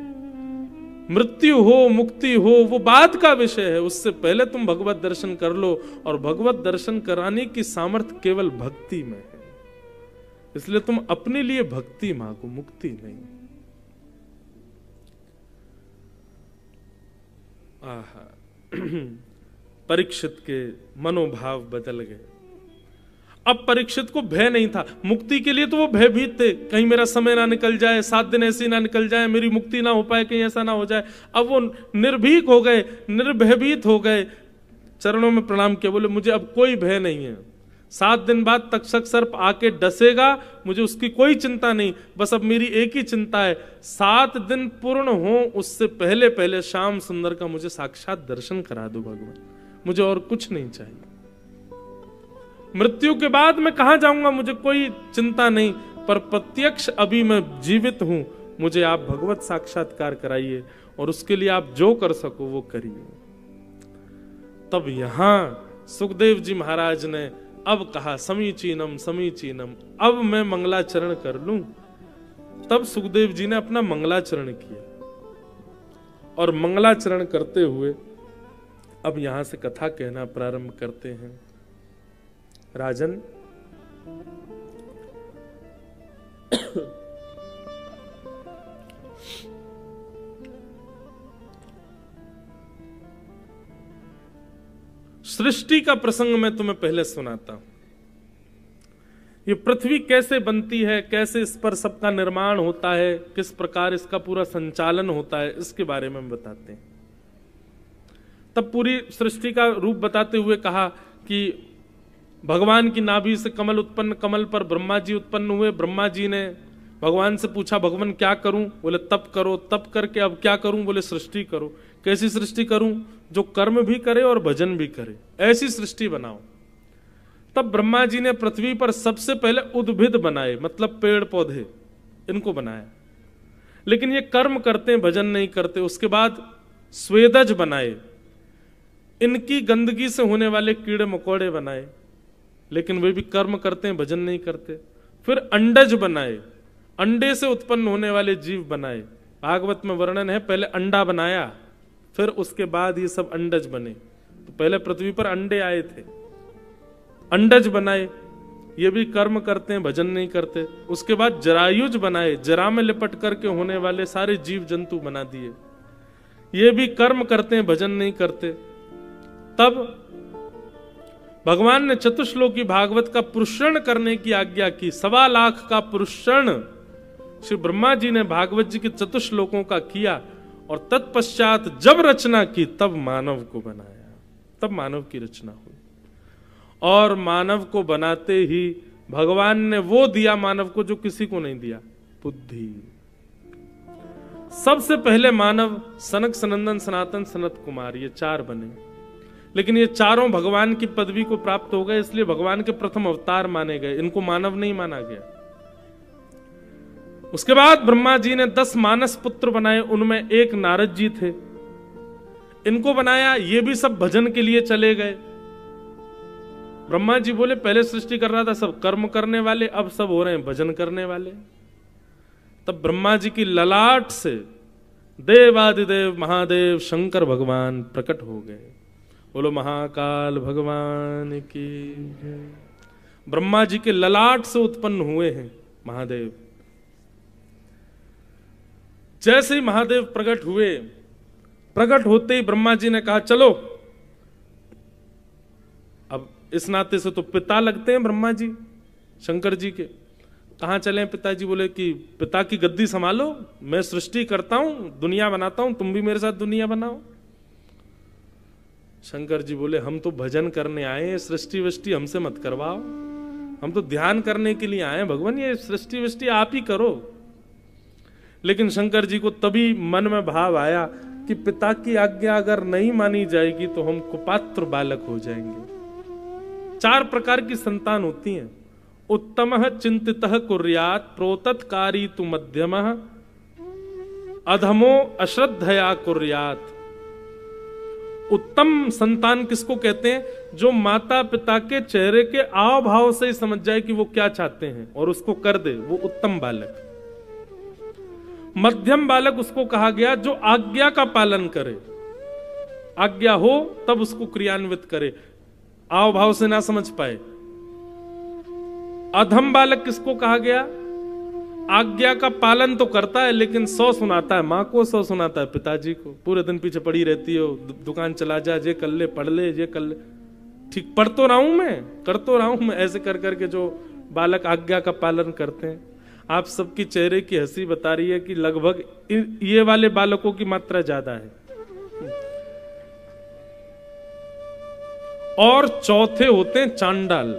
मृत्यु हो, मुक्ति हो, वो बाद का विषय है, उससे पहले तुम भगवत दर्शन कर लो। और भगवत दर्शन कराने की सामर्थ्य केवल भक्ति में है। इसलिए तुम अपने लिए भक्ति मांगो, मुक्ति नहीं। आहा, परीक्षित के मनोभाव बदल गए। अब परीक्षित को भय नहीं था। मुक्ति के लिए तो वो भयभीत थे, कहीं मेरा समय ना निकल जाए, 7 दिन ऐसे ना निकल जाए, मेरी मुक्ति ना हो पाए, कहीं ऐसा ना हो जाए। अब वो निर्भीक हो गए, निर्भयभीत हो गए, चरणों में प्रणाम किया, बोले मुझे अब कोई भय नहीं है। 7 दिन बाद तक्षक सर्प आके डसेगा, मुझे उसकी कोई चिंता नहीं, बस अब मेरी एक ही चिंता है, 7 दिन पूर्ण हो उससे पहले पहले श्याम सुंदर का मुझे साक्षात दर्शन करा दो भगवान, मुझे और कुछ नहीं चाहिए। मृत्यु के बाद मैं कहां जाऊंगा मुझे कोई चिंता नहीं, पर प्रत्यक्ष अभी मैं जीवित हूं, मुझे आप भगवत साक्षात्कार कराइए और उसके लिए आप जो कर सको वो करिए। तब यहां सुखदेव जी महाराज ने अब कहा समीचीनम समीचीनम, अब मैं मंगलाचरण कर लूं। तब सुखदेव जी ने अपना मंगलाचरण किया और मंगलाचरण करते हुए अब यहां से कथा कहना प्रारंभ करते हैं। राजन, सृष्टि का प्रसंग मैं तुम्हें पहले सुनाता हूं। ये पृथ्वी कैसे बनती है, कैसे इस पर सबका निर्माण होता है, किस प्रकार इसका पूरा संचालन होता है, इसके बारे में हम बताते हैं। तब पूरी सृष्टि का रूप बताते हुए कहा कि भगवान की नाभि से कमल उत्पन्न, कमल पर ब्रह्मा जी उत्पन्न हुए। ब्रह्मा जी ने भगवान से पूछा भगवान क्या करूं? बोले तप करो, तप करके अब क्या करूं? बोले सृष्टि करो। कैसी सृष्टि करूं? जो कर्म भी करे और भजन भी करे, ऐसी सृष्टि बनाओ। तब ब्रह्मा जी ने पृथ्वी पर सबसे पहले उद्भिद बनाए, मतलब पेड़ पौधे, इनको बनाया। लेकिन ये कर्म करते हैं, भजन नहीं करते। उसके बाद स्वेदज बनाए, इनकी गंदगी से होने वाले कीड़े मकोड़े बनाए, लेकिन वे भी कर्म करते हैं, भजन नहीं करते। फिर अंडज बनाए, अंडे से उत्पन्न होने वाले जीव बनाए। भागवत में वर्णन है, पहले अंडा बनाया, फिर उसके बाद ये सब अंडज बने। तो पहले पृथ्वी पर अंडे आए थे, अंडज बनाए, ये भी कर्म करते हैं, भजन नहीं करते। उसके बाद जरायुज बनाए, जरा में लिपट करके होने वाले सारे जीव जंतु बना दिए, ये भी कर्म करते हैं, भजन नहीं करते। तब भगवान ने चतुश्लोकी भागवत का पुरुषण करने की आज्ञा की। 1.25 लाख का पुरुषण श्री ब्रह्मा जी ने भागवत जी के चतुश्लोकों का किया। और तत्पश्चात जब रचना की तब मानव को बनाया, तब मानव की रचना हुई। और मानव को बनाते ही भगवान ने वो दिया मानव को जो किसी को नहीं दिया, बुद्धि। सबसे पहले मानव सनक सनंदन सनातन सनत कुमार, ये 4 बने। लेकिन ये चारों भगवान की पदवी को प्राप्त हो गए, इसलिए भगवान के प्रथम अवतार माने गए, इनको मानव नहीं माना गया। उसके बाद ब्रह्मा जी ने 10 मानस पुत्र बनाए, उनमें एक नारद जी थे, इनको बनाया। ये भी सब भजन के लिए चले गए। ब्रह्मा जी बोले पहले सृष्टि कर रहा था सब कर्म करने वाले, अब सब हो रहे हैं भजन करने वाले। तब ब्रह्मा जी की ललाट से देवादिदेव महादेव शंकर भगवान प्रकट हो गए। बोलो महाकाल भगवान की जय। ब्रह्मा जी के ललाट से उत्पन्न हुए हैं महादेव। जैसे ही महादेव प्रकट हुए, प्रकट होते ही ब्रह्मा जी ने कहा चलो। अब इस नाते से तो पिता लगते हैं ब्रह्मा जी शंकर जी के। कहां चले पिताजी? बोले कि पिता की गद्दी संभालो, मैं सृष्टि करता हूं, दुनिया बनाता हूं, तुम भी मेरे साथ दुनिया बनाओ। शंकर जी बोले हम तो भजन करने आए हैं, सृष्टि वृष्टि हमसे मत करवाओ, हम तो ध्यान करने के लिए आए हैं भगवान, ये सृष्टि वृष्टि आप ही करो। लेकिन शंकर जी को तभी मन में भाव आया कि पिता की आज्ञा अगर नहीं मानी जाएगी तो हम कुपात्र बालक हो जाएंगे। 4 प्रकार की संतान होती हैं। उत्तमः चिंतितः कुर्यात्, प्रोतत्कारी तु मध्यमः, अधमो अश्रद्धया कुर्यात्। उत्तम संतान किसको कहते हैं? जो माता पिता के चेहरे के आव भाव से ही समझ जाए कि वो क्या चाहते हैं और उसको कर दे, वो उत्तम बालक। मध्यम बालक उसको कहा गया जो आज्ञा का पालन करे, आज्ञा हो तब उसको क्रियान्वित करे, आव भाव से ना समझ पाए। अधम बालक किसको कहा गया? आज्ञा का पालन तो करता है लेकिन 100 सुनाता है मां को, 100 सुनाता है पिताजी को। पूरे दिन पीछे पड़ी रहती हो, दुकान चला जा, ये कर ले, पढ़ ले, ये कर ले, ठीक पढ़ तो रहा हूं मैं, कर तो रहा हूं मैं, ऐसे कर करके जो बालक आज्ञा का पालन करते हैं। आप सबकी चेहरे की हंसी बता रही है कि लगभग ये वाले बालकों की मात्रा ज्यादा है। और चौथे होते हैं चांडाल।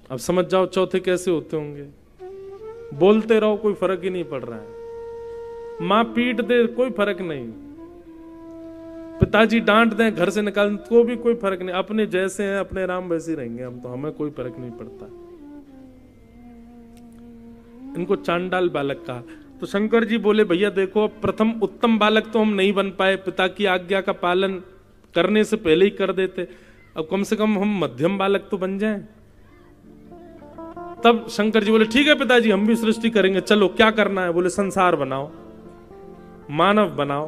अब समझ जाओ चौथे कैसे होते होंगे। बोलते रहो कोई फर्क ही नहीं पड़ रहा है, मां पीट दे कोई फर्क नहीं, पिताजी डांट दें घर से निकाल तो भी कोई फर्क नहीं, अपने जैसे हैं अपने राम वैसे रहेंगे हम, तो हमें कोई फर्क नहीं पड़ता। इनको चांडाल बालक कहा। तो शंकर जी बोले भैया देखो, प्रथम उत्तम बालक तो हम नहीं बन पाए, पिता की आज्ञा का पालन करने से पहले ही कर देते, अब कम से कम हम मध्यम बालक तो बन जाएं। तब शंकर जी बोले ठीक है पिताजी, हम भी सृष्टि करेंगे, चलो क्या करना है? बोले संसार बनाओ, मानव बनाओ,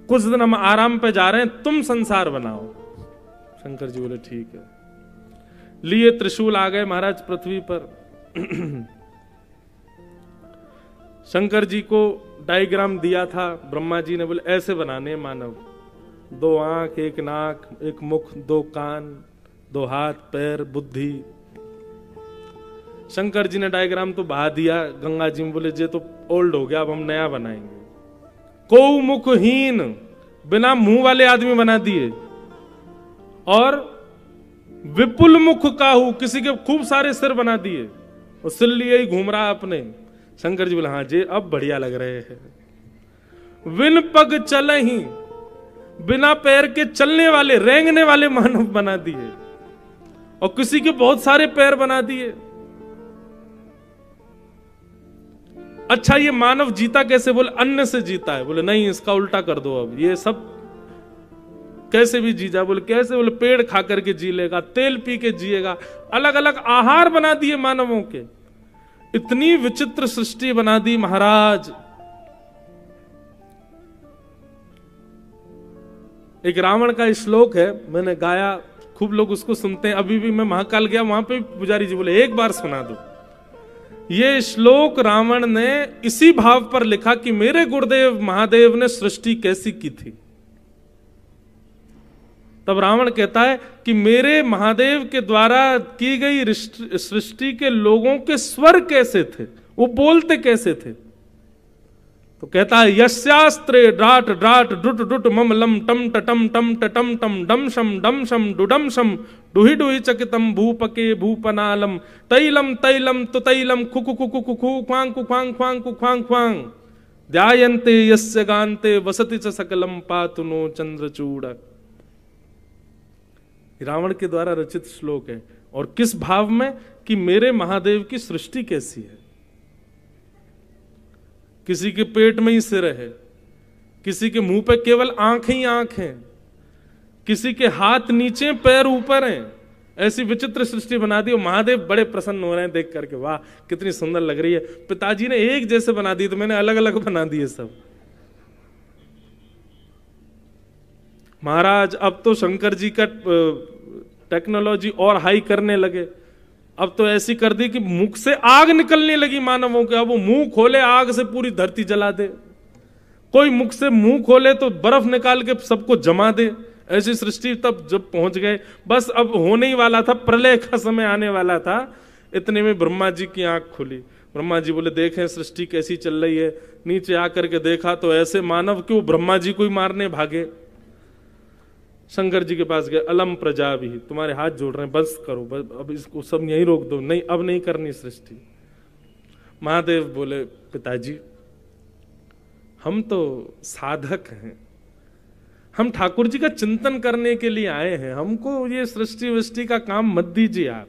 कुछ दिन हम आराम पे जा रहे हैं, तुम संसार बनाओ। शंकर जी बोले ठीक है। लिए त्रिशूल आ गए महाराज पृथ्वी पर। शंकर जी को डायग्राम दिया था ब्रह्मा जी ने, बोले ऐसे बनाने मानव, 2 आंख, 1 नाक, 1 मुख, 2 कान, 2 हाथ, पैर, बुद्धि। शंकर जी ने डायग्राम तो बहा दिया गंगा जी में, बोले ये तो ओल्ड हो गया, अब हम नया बनाएंगे। को मुखहीन, बिना मुंह वाले आदमी बना दिए। और विपुल मुख काहू, किसी के खूब सारे सिर बना दिए, और सिर लिए ही घूम रहा अपने। शंकर जी बोले हाँ जी अब बढ़िया लग रहे हैं। विन पग चल ही, बिना पैर के चलने वाले, रेंगने वाले मानव बना दिए, और किसी के बहुत सारे पैर बना दिए। अच्छा ये मानव जीता कैसे? बोले अन्न से जीता है। बोले नहीं इसका उल्टा कर दो, अब ये सब कैसे भी जी जा। बोले कैसे? बोले पेड़ खा करके जी लेगा, तेल पी के जिएगा, अलग अलग आहार बना दिए मानवों के। इतनी विचित्र सृष्टि बना दी महाराज। एक रावण का श्लोक है, मैंने गाया, खूब लोग उसको सुनते हैं। अभी भी मैं महाकाल गया, वहां पे पुजारी जी बोले एक बार सुना दो। ये श्लोक रावण ने इसी भाव पर लिखा कि मेरे गुरुदेव महादेव ने सृष्टि कैसी की थी। तब रावण कहता है कि मेरे महादेव के द्वारा की गई सृष्टि के लोगों के स्वर कैसे थे, वो बोलते कैसे थे। तो कहता है यस्यास्त्रे ड्राट ड्राट डुट डुट मम लम टम टटम टम टटम टम डम शम डुडम शम डुहि डुहि चकितम भूपके भूपनालम तैलम तैलम तो तैलम खुकु खुकु खुकु ख्वांग कुख्वांग ख्वांग कुख्वांग ख्वांग ध्यायन्ते यस्य गान्ते वसति च सकलम पातु नो चंद्रचूड़। रावण के द्वारा रचित श्लोक है। और किस भाव में? कि मेरे महादेव की सृष्टि कैसी है। किसी के पेट में ही सिर है, किसी के मुंह पे केवल आंख ही आंख है, किसी के हाथ नीचे पैर ऊपर हैं। ऐसी विचित्र सृष्टि बना दी। और महादेव बड़े प्रसन्न हो रहे हैं देख करके, वाह कितनी सुंदर लग रही है। पिताजी ने एक जैसे बना दी तो मैंने अलग अलग बना दिए सब। महाराज अब तो शंकर जी का टेक्नोलॉजी और हाई करने लगे। अब तो ऐसी कर दी कि मुख से आग निकलने लगी मानवों के। अब वो मुंह खोले आग से पूरी धरती जला दे, कोई मुख से मुंह खोले तो बर्फ निकाल के सबको जमा दे। ऐसी सृष्टि तब जब पहुंच गए, बस अब होने ही वाला था, प्रलय का समय आने वाला था। इतने में ब्रह्मा जी की आंख खुली। ब्रह्मा जी बोले देखें सृष्टि कैसी चल रही है। नीचे आकर के देखा तो ऐसे मानव क्यों ब्रह्मा जी को ही मारने भागे। शंकर जी के पास गए, अलम प्रजा भी, तुम्हारे हाथ जोड़ रहे हैं, बस करो, बस अब इसको सब यहीं रोक दो, नहीं अब नहीं करनी सृष्टि। महादेव बोले पिताजी हम तो साधक हैं, हम ठाकुर जी का चिंतन करने के लिए आए हैं। हमको ये सृष्टि वृष्टि का काम मत दीजिए आप।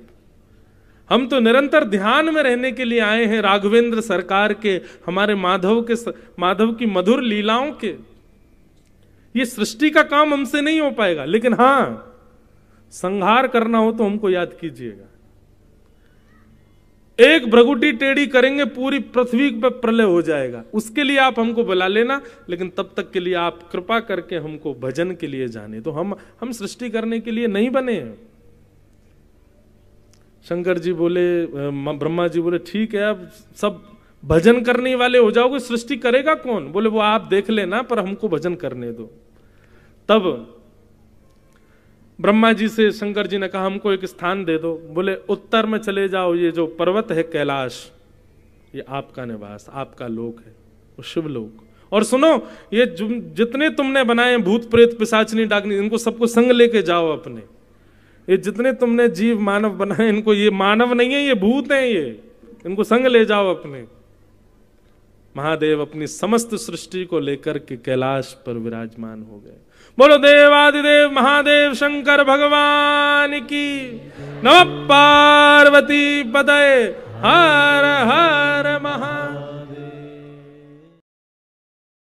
हम तो निरंतर ध्यान में रहने के लिए आए हैं, राघवेंद्र सरकार के, हमारे माधव की मधुर लीलाओं के। ये सृष्टि का काम हमसे नहीं हो पाएगा, लेकिन हां संहार करना हो तो हमको याद कीजिएगा। एक भ्रगुटी टेढ़ी करेंगे पूरी पृथ्वी पर प्रलय हो जाएगा, उसके लिए आप हमको बुला लेना, लेकिन तब तक के लिए आप कृपा करके हमको भजन के लिए जाने। तो हम सृष्टि करने के लिए नहीं बने हैं। शंकर जी बोले, ब्रह्मा जी बोले ठीक है, अब सब भजन करने वाले हो जाओगे, सृष्टि करेगा कौन? बोले वो आप देख लेना, पर हमको भजन करने दो। तब ब्रह्मा जी से शंकर जी ने कहा हमको एक स्थान दे दो। बोले उत्तर में चले जाओ, ये जो पर्वत है कैलाश, ये आपका निवास, आपका लोक है, वो शिवलोक। और सुनो, ये जितने तुमने बनाए भूत प्रेत पिशाचनी डाकनी, इनको सबको संग लेके जाओ अपने। ये जितने तुमने जीव मानव बनाए, इनको, ये मानव नहीं है, ये भूत हैं, ये इनको संग ले जाओ अपने। महादेव अपनी समस्त सृष्टि को लेकर के कैलाश पर विराजमान हो गए। बोलो देवादिदेव महादेव शंकर भगवान की। नमः पार्वती पतये हर हर महा